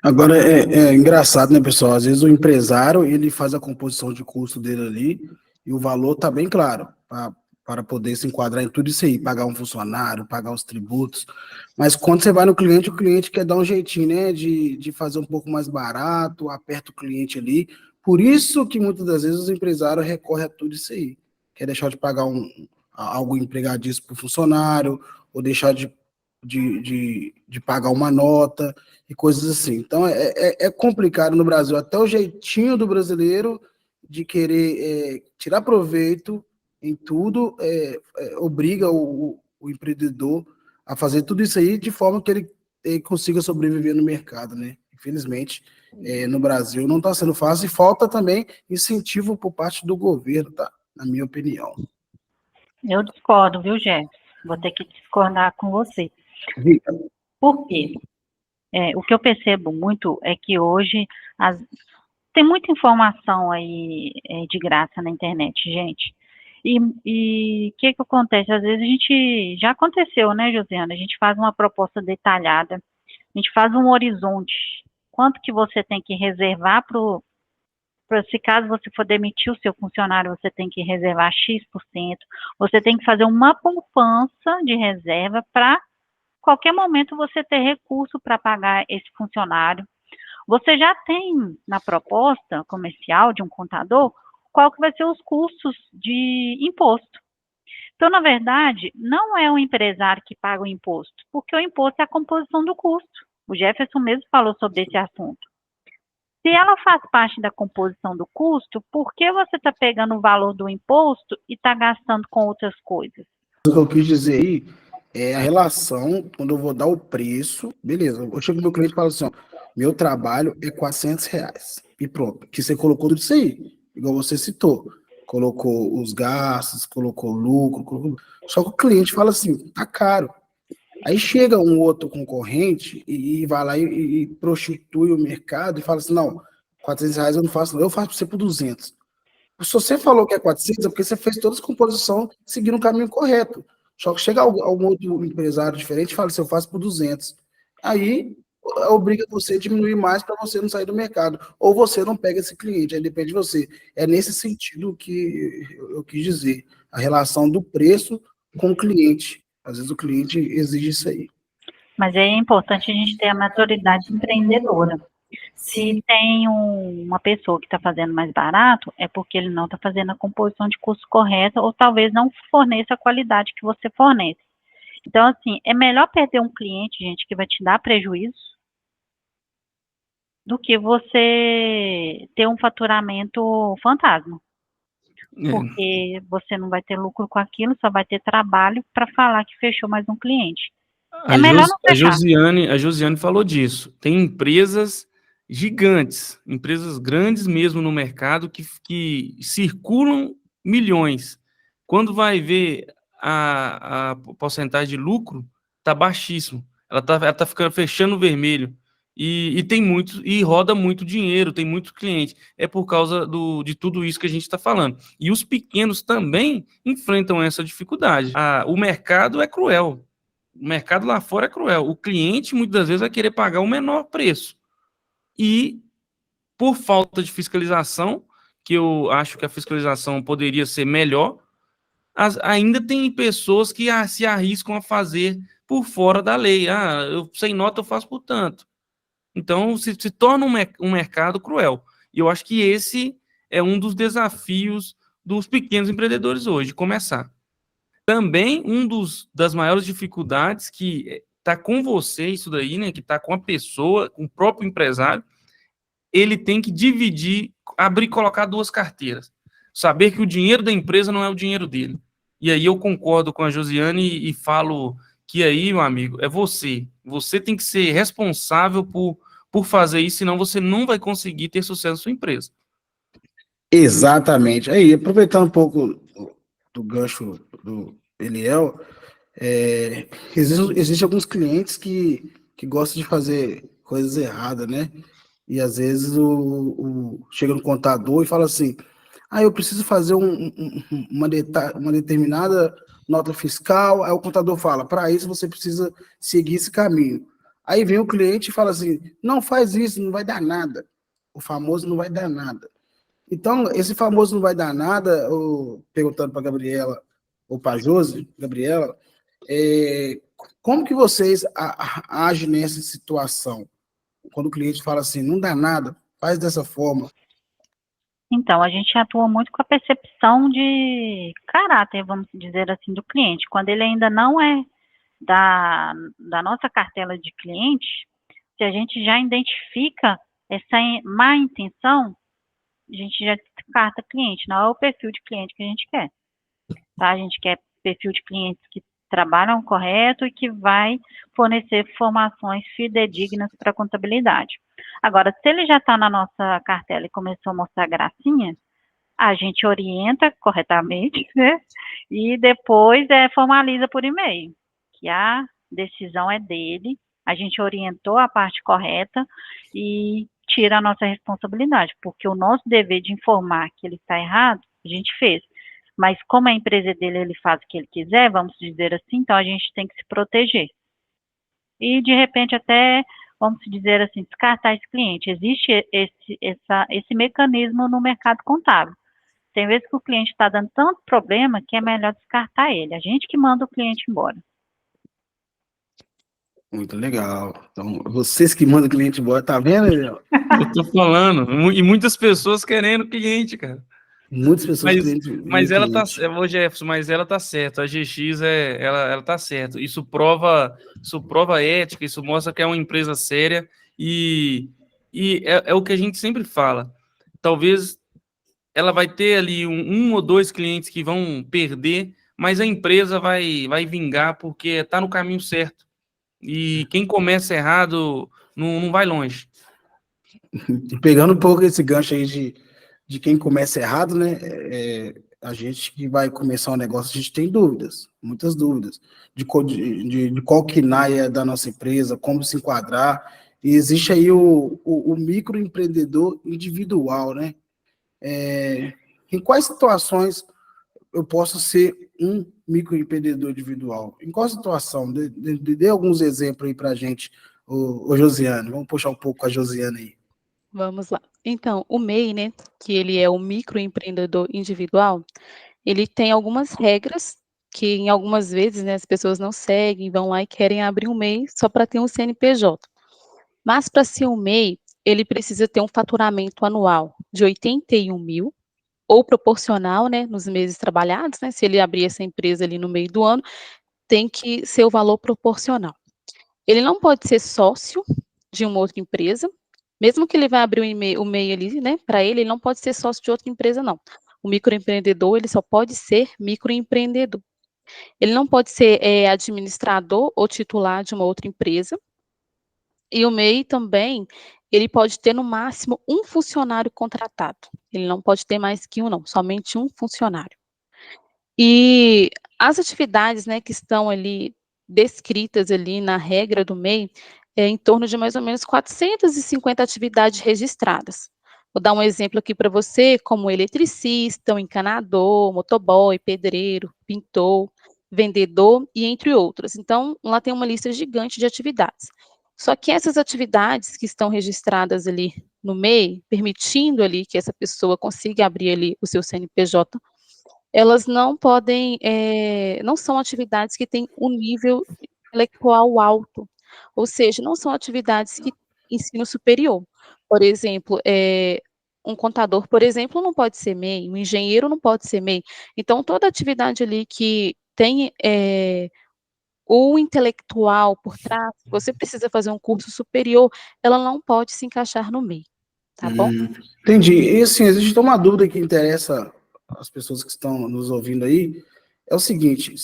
Agora, é engraçado, né, pessoal? Às vezes o empresário, ele faz a composição de custo dele ali e o valor tá bem claro para poder se enquadrar em tudo isso aí, pagar um funcionário, pagar os tributos. Mas quando você vai no cliente, o cliente quer dar um jeitinho, né, de fazer um pouco mais barato, aperta o cliente ali. Por isso que muitas das vezes os empresários recorrem a tudo isso aí. Quer deixar de pagar algo empregadício para o funcionário, ou deixar de pagar uma nota e coisas assim. Então, é complicado no Brasil, até o jeitinho do brasileiro de querer tirar proveito em tudo, obriga o empreendedor a fazer tudo isso aí de forma que ele consiga sobreviver no mercado, né? Infelizmente, no Brasil não está sendo fácil e falta também incentivo por parte do governo, tá? Na minha opinião. Eu discordo, viu, Jefferson? Vou ter que discordar com você. Por quê? O que eu percebo muito é que hoje tem muita informação aí de graça na internet, gente. E o que acontece? Às vezes a gente, já aconteceu, né, Josiana? A gente faz uma proposta detalhada, a gente faz um horizonte. Quanto que você tem que reservar se caso você for demitir o seu funcionário, você tem que reservar X%, você tem que fazer uma poupança de reserva para qualquer momento você ter recurso para pagar esse funcionário. Você já tem na proposta comercial de um contador qual que vai ser os custos de imposto. Então, na verdade, não é o empresário que paga o imposto, porque o imposto é a composição do custo. O Jefferson mesmo falou sobre esse assunto. Se ela faz parte da composição do custo, por que você está pegando o valor do imposto e está gastando com outras coisas? O que eu quis dizer aí é a relação, quando eu vou dar o preço, beleza, eu chego no meu cliente e falo assim, ó, meu trabalho é R$400, e pronto, que você colocou tudo isso aí, igual você citou, colocou os gastos, colocou lucro, só que o cliente fala assim, tá caro. Aí chega um outro concorrente e vai lá e prostitui o mercado e fala assim, não, R$400 eu não faço, não, eu faço para você por 200. Se você falou que é 400, é porque você fez toda a composição seguindo o caminho correto. Só que chega algum outro empresário diferente e fala assim, eu faço por 200. Aí obriga você a diminuir mais para você não sair do mercado. Ou você não pega esse cliente, aí depende de você. É nesse sentido que eu quis dizer. A relação do preço com o cliente. Às vezes o cliente exige isso aí. Mas é importante a gente ter a maturidade empreendedora. Se tem uma pessoa que está fazendo mais barato, é porque ele não está fazendo a composição de custo correta ou talvez não forneça a qualidade que você fornece. Então, assim, é melhor perder um cliente, gente, que vai te dar prejuízo, do que você ter um faturamento fantasma. Porque você não vai ter lucro com aquilo, só vai ter trabalho para falar que fechou mais um cliente. É melhor não fechar. A Josiane falou disso. Tem empresas gigantes, empresas grandes mesmo no mercado que circulam milhões. Quando vai ver a porcentagem de lucro, está baixíssimo. Ela tá ficando fechando o vermelho. E tem muito, e roda muito dinheiro, tem muito cliente. É por causa de tudo isso que a gente está falando. E os pequenos também enfrentam essa dificuldade. O mercado é cruel. O mercado lá fora é cruel. O cliente, muitas das vezes, vai querer pagar o menor preço. E, por falta de fiscalização, que eu acho que a fiscalização poderia ser melhor, ainda tem pessoas que se arriscam a fazer por fora da lei. Eu sem nota eu faço por tanto. Então, se torna um mercado cruel. E eu acho que esse é um dos desafios dos pequenos empreendedores hoje, começar. Também das maiores dificuldades que está com você, isso daí, né, que está com a pessoa, com o próprio empresário, ele tem que dividir, abrir e colocar duas carteiras. Saber que o dinheiro da empresa não é o dinheiro dele. E aí eu concordo com a Josiane e falo que aí, meu amigo, é você. Você tem que ser responsável por fazer isso, senão você não vai conseguir ter sucesso na sua empresa. Exatamente. Aí, aproveitando um pouco do gancho do Eliel, existem alguns clientes que gostam de fazer coisas erradas, né? E às vezes chega no contador e fala assim: eu preciso fazer uma determinada nota fiscal. Aí o contador fala: para isso você precisa seguir esse caminho. Aí vem o cliente e fala assim: não faz isso, não vai dar nada. O famoso não vai dar nada. Então, esse famoso não vai dar nada, perguntando para a Gabriela, ou para a Josi, Gabriela, como que vocês agem nessa situação? Quando o cliente fala assim, não dá nada, faz dessa forma. Então, a gente atua muito com a percepção de caráter, vamos dizer assim, do cliente. Quando ele ainda não é da nossa cartela de cliente, se a gente já identifica essa má intenção, a gente já descarta cliente, não é o perfil de cliente que a gente quer. Tá? A gente quer perfil de clientes que trabalham correto e que vai fornecer informações fidedignas para a contabilidade. Agora, se ele já está na nossa cartela e começou a mostrar gracinha, a gente orienta corretamente, né? E depois formaliza por e-mail, que a decisão é dele, a gente orientou a parte correta e tira a nossa responsabilidade, porque o nosso dever de informar que ele está errado, a gente fez. Mas como a empresa dele, ele faz o que ele quiser, vamos dizer assim, então a gente tem que se proteger. E, de repente, até, vamos dizer assim, descartar esse cliente. Existe esse mecanismo no mercado contábil. Tem vezes que o cliente está dando tanto problema que é melhor descartar ele. A gente que manda o cliente embora. Muito legal. Então, vocês que mandam o cliente embora, tá vendo, Eliel? Eu tô falando. E muitas pessoas querendo cliente, cara. Muitas pessoas mas ela cliente. tá, Jefferson, mas ela tá certa. A GX ela tá certa. Isso prova ética, isso mostra que é uma empresa séria e é o que a gente sempre fala. Talvez ela vai ter ali um ou dois clientes que vão perder, mas a empresa vai vingar porque está no caminho certo. E quem começa errado não vai longe. Pegando um pouco esse gancho aí de quem começa errado, né? A gente que vai começar um negócio, a gente tem dúvidas, muitas dúvidas, de qual KNAI é da nossa empresa, como se enquadrar. E existe aí o microempreendedor individual, né? Em quais situações eu posso ser um microempreendedor individual? Em qual situação? Dê alguns exemplos aí para a gente, ô Josiane. Vamos puxar um pouco a Josiane aí. Vamos lá. Então, o MEI, né, que ele é o microempreendedor individual, ele tem algumas regras que em algumas vezes, né, as pessoas não seguem, vão lá e querem abrir um MEI só para ter um CNPJ. Mas para ser um MEI, ele precisa ter um faturamento anual de 81 mil, ou proporcional, né, nos meses trabalhados, né, se ele abrir essa empresa ali no meio do ano, tem que ser o valor proporcional. Ele não pode ser sócio de uma outra empresa, mesmo que ele vai abrir o MEI ali, né, para ele não pode ser sócio de outra empresa, não. O microempreendedor, ele só pode ser microempreendedor. Ele não pode ser administrador ou titular de uma outra empresa. E o MEI também, ele pode ter no máximo um funcionário contratado. Ele não pode ter mais que um não, somente um funcionário. E as atividades, né, que estão ali descritas ali na regra do MEI, é em torno de mais ou menos 450 atividades registradas. Vou dar um exemplo aqui para você, como eletricista, um encanador, motoboy, pedreiro, pintor, vendedor e entre outras. Então, lá tem uma lista gigante de atividades. Só que essas atividades que estão registradas ali no MEI, permitindo ali que essa pessoa consiga abrir ali o seu CNPJ, elas não podem, não são atividades que têm um nível intelectual alto, ou seja, não são atividades que ensino superior. Por exemplo, um contador, por exemplo, não pode ser MEI, um engenheiro não pode ser MEI. Então, toda atividade ali que tem, o intelectual por trás, você precisa fazer um curso superior, ela não pode se encaixar no MEI, tá bom? Entendi. E assim, existe uma dúvida que interessa as pessoas que estão nos ouvindo aí. É o seguinte,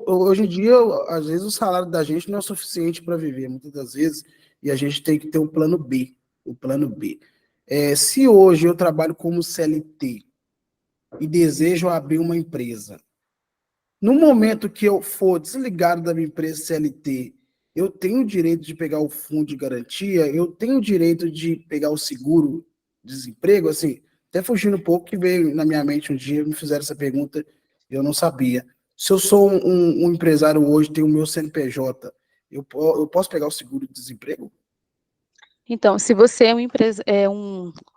hoje em dia, às vezes o salário da gente não é suficiente para viver, muitas das vezes, e a gente tem que ter um plano B, o plano B. Se hoje eu trabalho como CLT e desejo abrir uma empresa, no momento que eu for desligado da minha empresa CLT, eu tenho o direito de pegar o fundo de garantia, eu tenho o direito de pegar o seguro-desemprego, assim, até fugindo um pouco, que veio na minha mente um dia, me fizeram essa pergunta, eu não sabia. Se eu sou um empresário hoje, tenho o meu CNPJ, eu posso pegar o seguro-desemprego? Então, se você é uma empresa,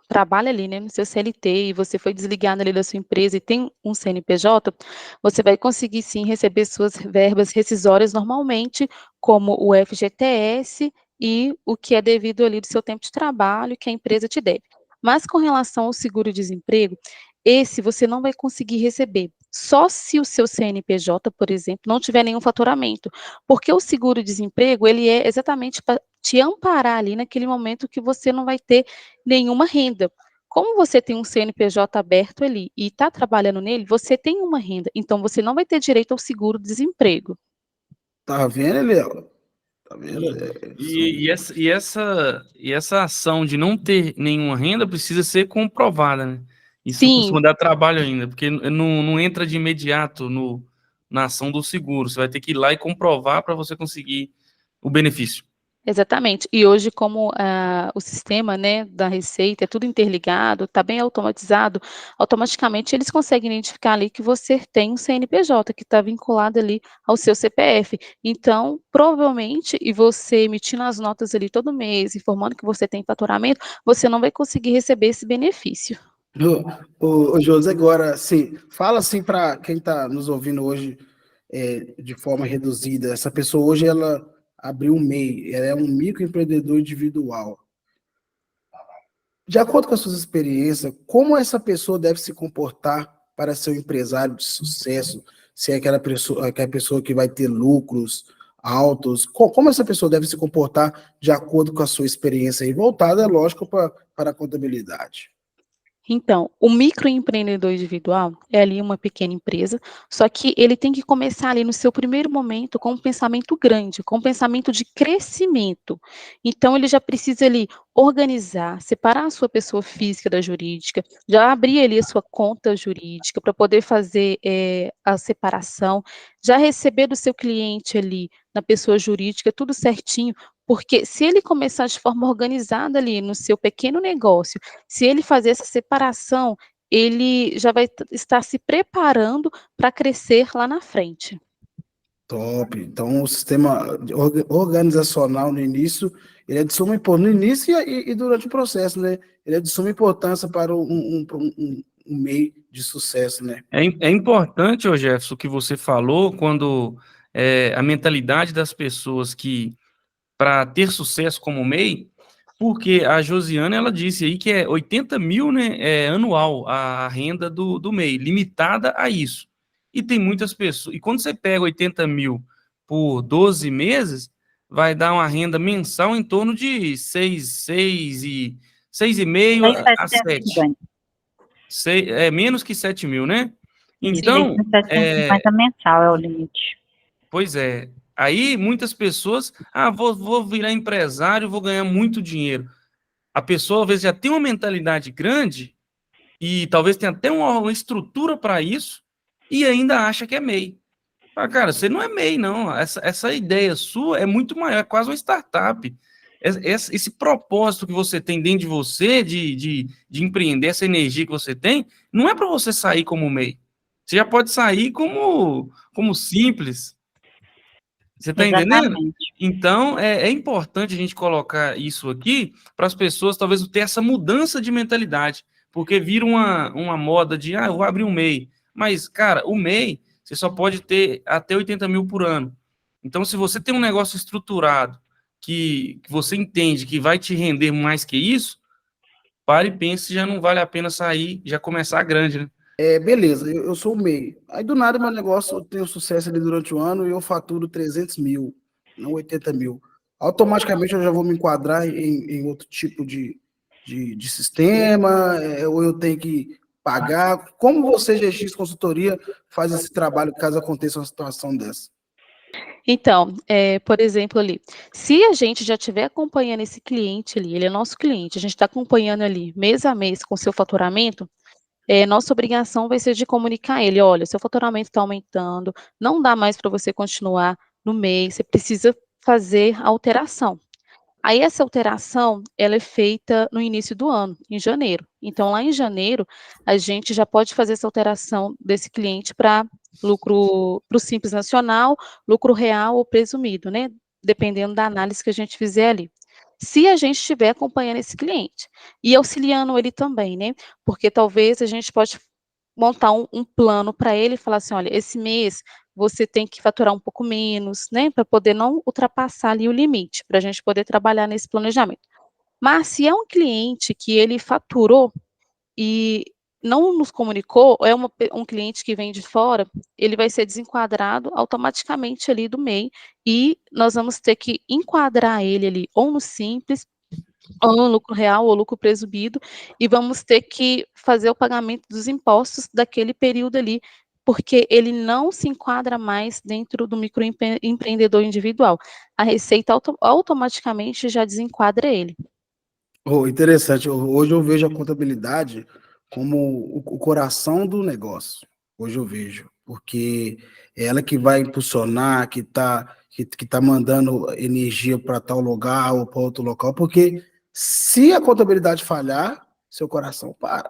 trabalha ali, né, no seu CLT e você foi desligado ali da sua empresa e tem um CNPJ, você vai conseguir sim receber suas verbas rescisórias normalmente, como o FGTS e o que é devido ali do seu tempo de trabalho que a empresa te deve. Mas com relação ao seguro-desemprego, esse você não vai conseguir receber, só se o seu CNPJ, por exemplo, não tiver nenhum faturamento, porque o seguro-desemprego, ele é exatamente para te amparar ali naquele momento que você não vai ter nenhuma renda. Como você tem um CNPJ aberto ali e está trabalhando nele, você tem uma renda, então você não vai ter direito ao seguro-desemprego. Tá vendo, Léo? Tá vendo? E essa ação de não ter nenhuma renda precisa ser comprovada, né? Isso Sim, costuma dar trabalho ainda, porque não entra de imediato na ação do seguro. Você vai ter que ir lá e comprovar para você conseguir o benefício. exatamente. E hoje, como o sistema, né, da Receita é tudo interligado, está bem automatizado, automaticamente eles conseguem identificar ali que você tem um CNPJ que está vinculado ali ao seu CPF. Então, provavelmente, e você emitindo as notas ali todo mês, informando que você tem faturamento, você não vai conseguir receber esse benefício. Ô, José, agora, assim, fala assim para quem está nos ouvindo hoje de forma reduzida. Essa pessoa hoje, ela abriu um MEI, ela é um microempreendedor individual. De acordo com as suas experiências, como essa pessoa deve se comportar para ser um empresário de sucesso? Se é aquela pessoa que vai ter lucros altos, como essa pessoa deve se comportar de acordo com a sua experiência e voltada, é lógico, para a contabilidade? Então, o microempreendedor individual é ali uma pequena empresa, só que ele tem que começar ali no seu primeiro momento com um pensamento grande, com um pensamento de crescimento. Então, ele já precisa ali organizar, separar a sua pessoa física da jurídica, já abrir ali a sua conta jurídica para poder fazer a separação, já receber do seu cliente ali na pessoa jurídica tudo certinho, porque se ele começar de forma organizada ali no seu pequeno negócio, se ele fazer essa separação, ele já vai estar se preparando para crescer lá na frente. Top. Então, o sistema organizacional no início, ele é de suma importância, no início e durante o processo, né? Ele é de suma importância para um meio de sucesso, né? É importante, ô Jefferson, o que você falou, quando a mentalidade das pessoas que, para ter sucesso como MEI, porque a Josiana, ela disse aí que é 80 mil, né, anual a renda do MEI, limitada a isso. E tem muitas pessoas, e quando você pega 80 mil por 12 meses, vai dar uma renda mensal em torno de 6,5 a 7. Menos que 7 mil, né? Então, 750 mensal é o limite. pois é. Aí muitas pessoas, vou virar empresário, vou ganhar muito dinheiro. A pessoa, às vezes, já tem uma mentalidade grande e talvez tenha até uma estrutura para isso e ainda acha que é MEI. Cara, você não é MEI, não. Essa ideia sua é muito maior, é quase uma startup. Esse propósito que você tem dentro de você, de empreender, essa energia que você tem, não é para você sair como MEI. Você já pode sair como simples. Você está entendendo? Exatamente. Então, é importante a gente colocar isso aqui para as pessoas, talvez, ter essa mudança de mentalidade, porque vira uma moda de, eu vou abrir um MEI. Mas, cara, o MEI, você só pode ter até 80 mil por ano. Então, se você tem um negócio estruturado, que você entende que vai te render mais que isso, pare e pense se já não vale a pena sair, já começar grande, né? Beleza, eu sou o MEI. Aí do nada meu negócio tem sucesso ali durante o ano e eu faturo 300 mil, não 80 mil. Automaticamente eu já vou me enquadrar em outro tipo de sistema, ou eu tenho que pagar. Como você, GX Consultoria, faz esse trabalho caso aconteça uma situação dessa? Então, por exemplo, ali, se a gente já estiver acompanhando esse cliente ali, ele é nosso cliente, a gente está acompanhando ali mês a mês com seu faturamento, nossa obrigação vai ser de comunicar a ele: olha, seu faturamento está aumentando, não dá mais para você continuar no mês, você precisa fazer a alteração. Aí essa alteração, ela é feita no início do ano, em janeiro. Então, lá em janeiro, a gente já pode fazer essa alteração desse cliente para lucro, para o Simples Nacional, lucro real ou presumido, né? Dependendo da análise que a gente fizer ali. Se a gente estiver acompanhando esse cliente e auxiliando ele também, né? Porque talvez a gente pode montar um plano para ele e falar assim: olha, esse mês você tem que faturar um pouco menos, né, para poder não ultrapassar ali o limite, para a gente poder trabalhar nesse planejamento. Mas se é um cliente que ele faturou e não nos comunicou, ou é um cliente que vem de fora, ele vai ser desenquadrado automaticamente ali do MEI e nós vamos ter que enquadrar ele ali ou no Simples, ou no lucro real ou lucro presumido, e vamos ter que fazer o pagamento dos impostos daquele período ali, porque ele não se enquadra mais dentro do microempreendedor individual. A Receita automaticamente já desenquadra ele. Interessante. Hoje eu vejo a contabilidade como o coração do negócio. Hoje eu vejo, porque é ela que vai impulsionar, que tá mandando energia para tal lugar ou para outro local, porque se a contabilidade falhar, seu coração para.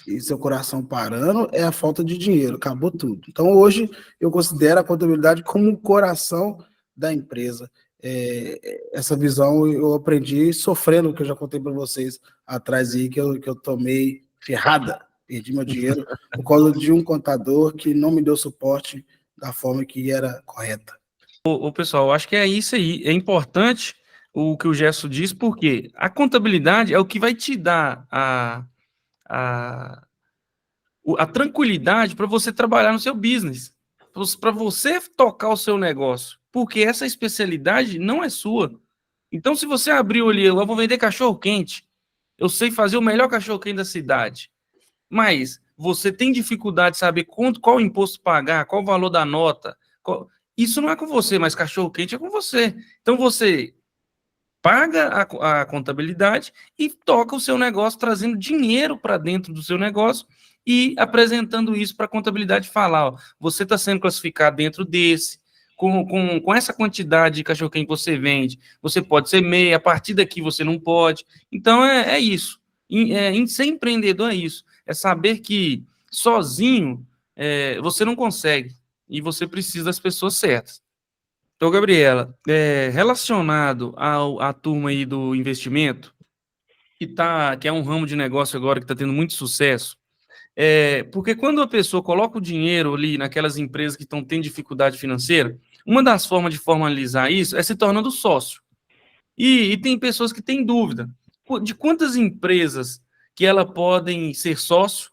E seu coração parando é a falta de dinheiro, acabou tudo. Então, hoje, eu considero a contabilidade como o coração da empresa. Essa visão eu aprendi sofrendo, que eu já contei para vocês atrás aí, que eu tomei ferrada, perdi meu dinheiro por causa de um contador que não me deu suporte da forma que era correta. Pessoal, eu acho que é isso aí. É importante o que o Gerson diz, porque a contabilidade é o que vai te dar a tranquilidade para você trabalhar no seu business, para você tocar o seu negócio, porque essa especialidade não é sua. Então, se você abriu ali, eu vou vender cachorro-quente, eu sei fazer o melhor cachorro-quente da cidade, mas você tem dificuldade de saber qual imposto pagar, qual o valor da nota, isso não é com você, mas cachorro-quente é com você. Então, você paga a contabilidade e toca o seu negócio, trazendo dinheiro para dentro do seu negócio e apresentando isso para a contabilidade falar: ó, você está sendo classificado dentro desse, com essa quantidade de cachorro-quente que você vende, você pode ser MEI, a partir daqui você não pode. Então, é isso. Ser empreendedor é isso. É saber que sozinho você não consegue e você precisa das pessoas certas. Então, Gabriela, relacionado à turma aí do investimento, que é um ramo de negócio agora que está tendo muito sucesso, porque quando a pessoa coloca o dinheiro ali naquelas empresas que estão tendo dificuldade financeira, uma das formas de formalizar isso é se tornando sócio. E tem pessoas que têm dúvida de quantas empresas que elas podem ser sócio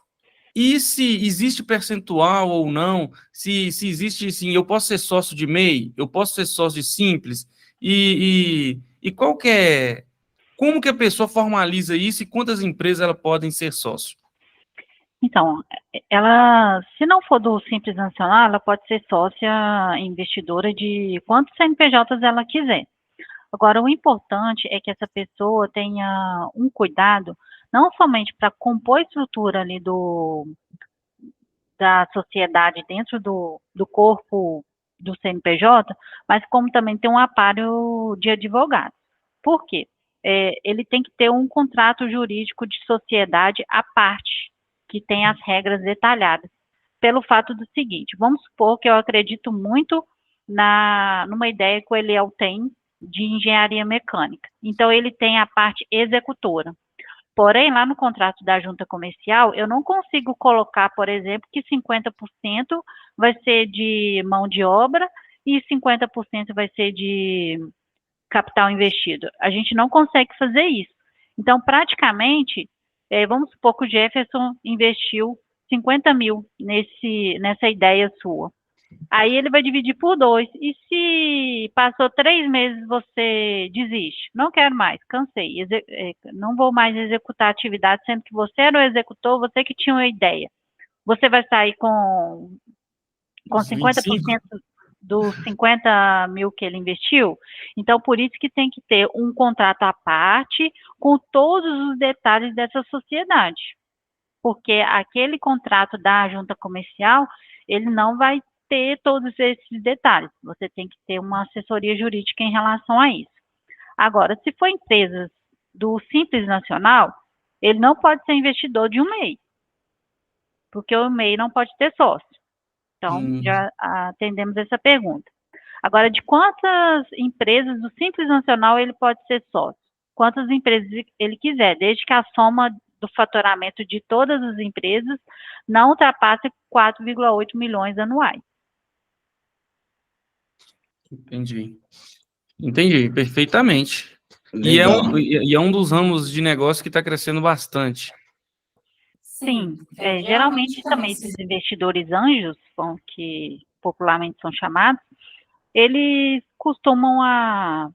e se existe percentual ou não, se existe, sim, eu posso ser sócio de MEI, eu posso ser sócio de Simples, e qual que como que a pessoa formaliza isso e quantas empresas elas podem ser sócio? Então, ela, se não for do Simples Nacional, ela pode ser sócia investidora de quantos CNPJs ela quiser. Agora, o importante é que essa pessoa tenha um cuidado, não somente para compor a estrutura ali da sociedade dentro do corpo do CNPJ, mas como também tem um aparelho de advogado. Por quê? Ele tem que ter um contrato jurídico de sociedade à parte, que tem as regras detalhadas. Pelo fato do seguinte, vamos supor que eu acredito muito numa ideia que o Eliel tem de engenharia mecânica. Então, ele tem a parte executora. Porém, lá no contrato da junta comercial, eu não consigo colocar, por exemplo, que 50% vai ser de mão de obra e 50% vai ser de capital investido. A gente não consegue fazer isso. Então, praticamente, vamos supor que o Jefferson investiu 50 mil nessa ideia sua. Aí ele vai dividir por 2. E se passou 3 meses você desiste? Não quero mais, cansei. Não vou mais executar a atividade, sendo que você era o executor, você que tinha uma ideia. Você vai sair com 50% dos 50 mil que ele investiu? Então, por isso que tem que ter um contrato à parte com todos os detalhes dessa sociedade. Porque aquele contrato da junta comercial, ele não vai ter todos esses detalhes. Você tem que ter uma assessoria jurídica em relação a isso. Agora, se for empresas do Simples Nacional, ele não pode ser investidor de um MEI, porque o MEI não pode ter sócio. Então, já atendemos essa pergunta. Agora, de quantas empresas do Simples Nacional ele pode ser sócio? Quantas empresas ele quiser, desde que a soma do faturamento de todas as empresas não ultrapasse 4,8 milhões anuais. Entendi, perfeitamente. E é um dos ramos de negócio que está crescendo bastante. Sim, geralmente também esses investidores anjos, que popularmente são chamados, eles costumam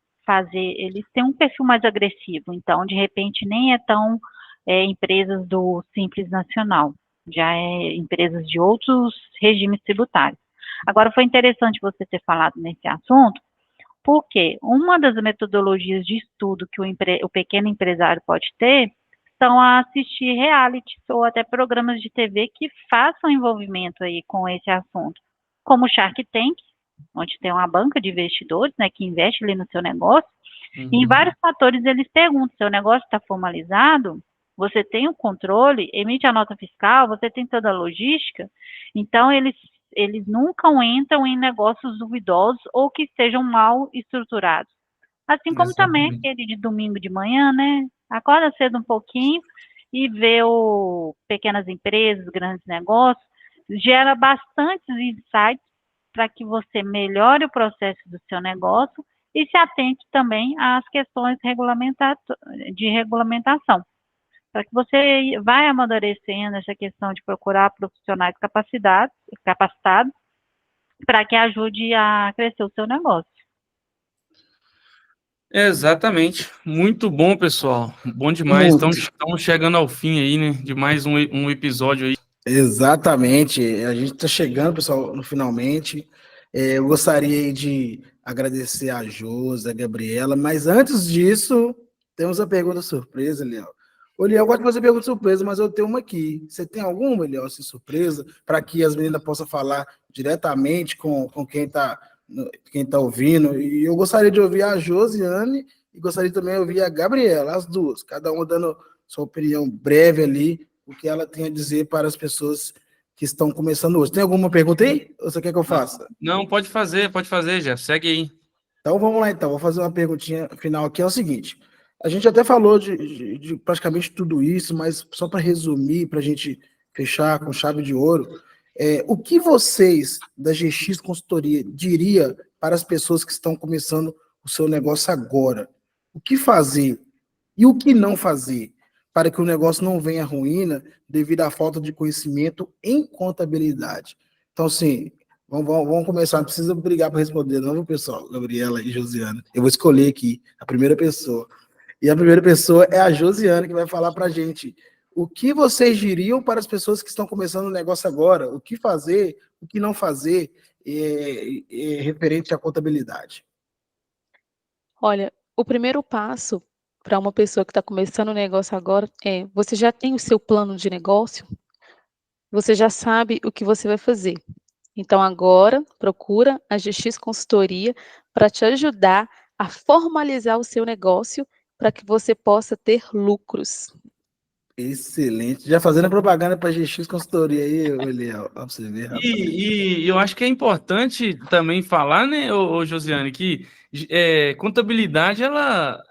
eles têm um perfil mais agressivo, então, de repente, nem é tão empresas do Simples Nacional, já é empresas de outros regimes tributários. Agora, foi interessante você ter falado nesse assunto, porque uma das metodologias de estudo que o pequeno empresário pode ter são a assistir realities ou até programas de TV que façam envolvimento aí com esse assunto, como o Shark Tank, onde tem uma banca de investidores, né, que investe ali no seu negócio, e em vários fatores eles perguntam, seu negócio está formalizado? Você tem o controle? Emite a nota fiscal? Você tem toda a logística? Então, eles nunca entram em negócios duvidosos ou que sejam mal estruturados. Assim como também aquele de domingo de manhã, né? Acorda cedo um pouquinho e vê pequenas empresas, grandes negócios, gera bastantes insights para que você melhore o processo do seu negócio e se atente também às questões de regulamentação, para que você vai amadurecendo essa questão de procurar profissionais capacitados para que ajude a crescer o seu negócio. Exatamente. Muito bom, pessoal. Bom demais. Estamos chegando ao fim aí, né? De mais um episódio aí. Exatamente. A gente está chegando, pessoal, no finalmente. Eu gostaria de agradecer a Josi, a Gabriela, mas antes disso, temos a pergunta surpresa, Léo. Ô, Léo, eu gosto de fazer pergunta surpresa, mas eu tenho uma aqui. Você tem alguma, Léo, assim, surpresa, para que as meninas possam falar diretamente com quem está ouvindo? E eu gostaria de ouvir a Josiane e gostaria também de ouvir a Gabriela, as duas, cada uma dando sua opinião breve ali, o que ela tem a dizer para as pessoas que estão começando hoje. Tem alguma pergunta aí? Ou você quer que eu faça? Não, pode fazer, já. Segue aí. Então, vamos lá, então. Vou fazer uma perguntinha final aqui. É o seguinte. A gente até falou de praticamente tudo isso, mas só para resumir, para a gente fechar com chave de ouro, o que vocês da GX Consultoria diria para as pessoas que estão começando o seu negócio agora? O que fazer e o que não fazer para que o negócio não venha à ruína devido à falta de conhecimento em contabilidade? Então, assim, vamos começar. Não precisa brigar para responder, não, pessoal, Gabriela e Josiane. Eu vou escolher aqui a primeira pessoa. E a primeira pessoa é a Josiane, que vai falar para a gente O que vocês diriam para as pessoas que estão começando o negócio agora? O que fazer, o que não fazer referente à contabilidade? Olha, o primeiro passo para uma pessoa que está começando o negócio agora é: você já tem o seu plano de negócio? Você já sabe o que você vai fazer. Então agora procura a GX Consultoria para te ajudar a formalizar o seu negócio para que você possa ter lucros. Excelente. Já fazendo propaganda para a GX Consultoria aí, Eliel, para você ver, rapaz. E eu acho que é importante também falar, né, Josiane, que contabilidade, ela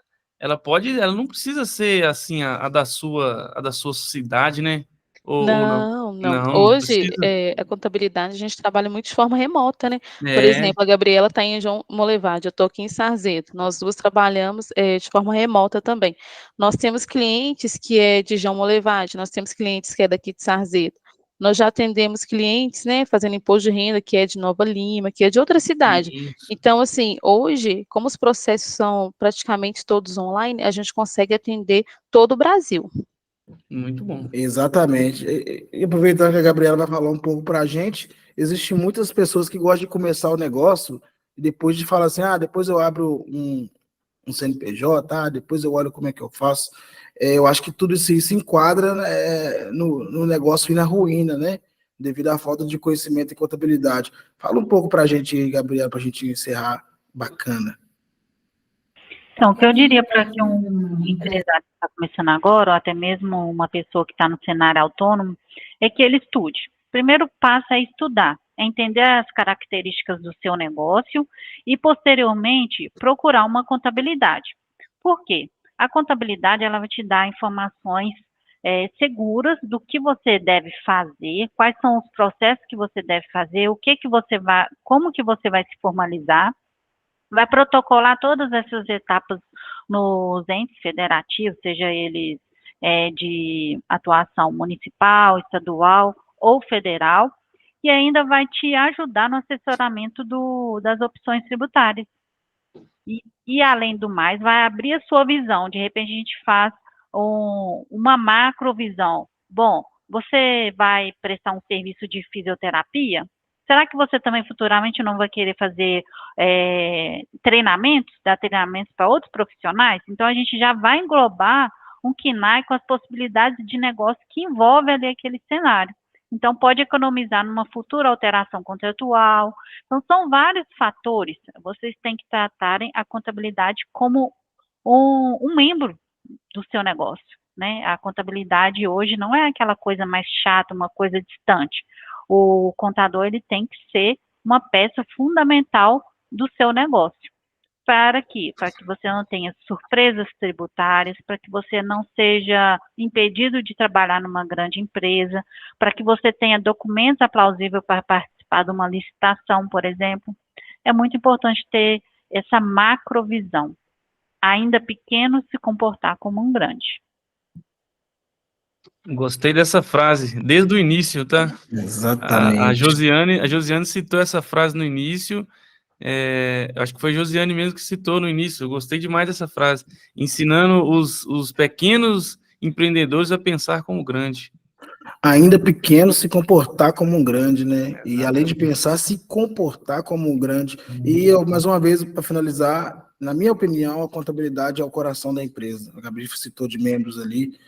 não precisa ser assim a da sua cidade, né? Ou não? Não, não. Não Hoje, precisa. a contabilidade a gente trabalha muito de forma remota, né. Por É, exemplo, a Gabriela está em João Molevade, eu estou aqui em Sarzeto, nós 2 trabalhamos, de forma remota também. Nós temos clientes que é de João Molevade, nós temos clientes que é daqui de Sarzeto. Nós já atendemos clientes, né, fazendo imposto de renda, que é de Nova Lima, que é de outra cidade. isso. Então, assim, hoje, como os processos são praticamente todos online, a gente consegue atender todo o Brasil. Muito bom. Exatamente. E aproveitando que a Gabriela vai falar um pouco para a gente, existem muitas pessoas que gostam de começar o negócio e depois de falar assim, depois eu abro um CNPJ, depois eu olho como é que eu faço. Eu acho que tudo isso aí se enquadra, né, no negócio e na ruína, né? Devido à falta de conhecimento e contabilidade. Fala um pouco para a gente, Gabriela, para a gente encerrar. Bacana. Então, o que eu diria para que um empresário que está começando agora, ou até mesmo uma pessoa que está no cenário autônomo, é que ele estude. O primeiro passo é estudar, é entender as características do seu negócio e, posteriormente, procurar uma contabilidade. Por quê? A contabilidade ela vai te dar informações seguras do que você deve fazer, quais são os processos que você deve fazer, como que você vai se formalizar, vai protocolar todas essas etapas nos entes federativos, seja eles de atuação municipal, estadual ou federal, e ainda vai te ajudar no assessoramento das opções tributárias. E, além do mais, vai abrir a sua visão. De repente, a gente faz uma macrovisão. Bom, você vai prestar um serviço de fisioterapia? Será que você também futuramente não vai querer fazer dar treinamentos para outros profissionais? Então, a gente já vai englobar um KNAI com as possibilidades de negócio que envolve ali aquele cenário. Então, pode economizar numa futura alteração contratual. Então, são vários fatores. Vocês têm que tratarem a contabilidade como um membro do seu negócio, né? A contabilidade hoje não é aquela coisa mais chata, uma coisa distante. O contador, ele tem que ser uma peça fundamental do seu negócio. Para que você não tenha surpresas tributárias, para que você não seja impedido de trabalhar numa grande empresa, para que você tenha documentos aplausíveis para participar de uma licitação, por exemplo. É muito importante ter essa macrovisão. Ainda pequeno, se comportar como um grande. Gostei dessa frase, desde o início, tá? A Exatamente. Josiane citou essa frase no início. Acho que foi a Josiane mesmo que citou no início. Eu gostei demais dessa frase, ensinando os pequenos empreendedores a pensar como grande. Ainda pequeno, se comportar como um grande, né? E além de Exatamente. pensar, se comportar como um grande. E eu, mais uma vez, para finalizar, na minha opinião, a contabilidade é o coração da empresa. A Gabi citou de membros ali,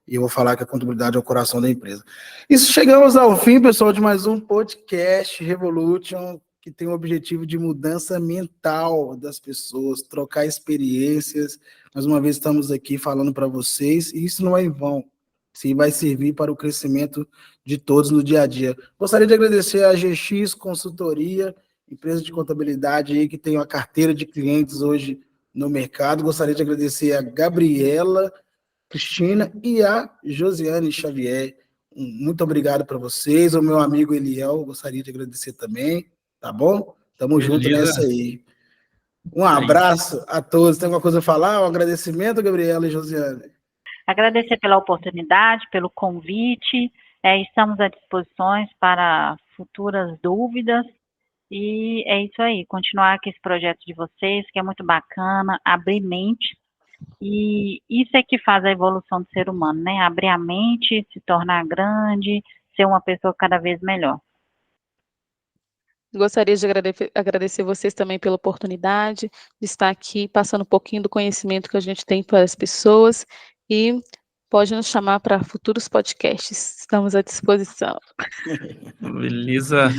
e eu vou falar que a contabilidade é o coração da empresa. Isso, chegamos ao fim, pessoal, de mais um podcast Revolution, que tem o objetivo de mudança mental das pessoas, trocar experiências. Mais uma vez, estamos aqui falando para vocês, e isso não é em vão. Se vai servir para o crescimento de todos no dia a dia. Gostaria de agradecer a GX Consultoria, empresa de contabilidade aí que tem uma carteira de clientes hoje no mercado. Gostaria de agradecer a Gabriela Cristina e a Josiane Xavier. Muito obrigado para vocês. O meu amigo Eliel, gostaria de agradecer também, tá bom? Tamo junto Beleza. nessa aí. Um É isso. abraço a todos. Tem alguma coisa a falar? Um agradecimento, Gabriela e Josiane. Agradecer pela oportunidade, pelo convite. Estamos à disposição para futuras dúvidas. E é isso aí, continuar com esse projeto de vocês, que é muito bacana, abrir mente E isso é que faz a evolução do ser humano, né? Abrir a mente, se tornar grande, ser uma pessoa cada vez melhor. Gostaria de agradecer vocês também pela oportunidade de estar aqui passando um pouquinho do conhecimento que a gente tem para as pessoas e pode nos chamar para futuros podcasts. Estamos à disposição. Beleza.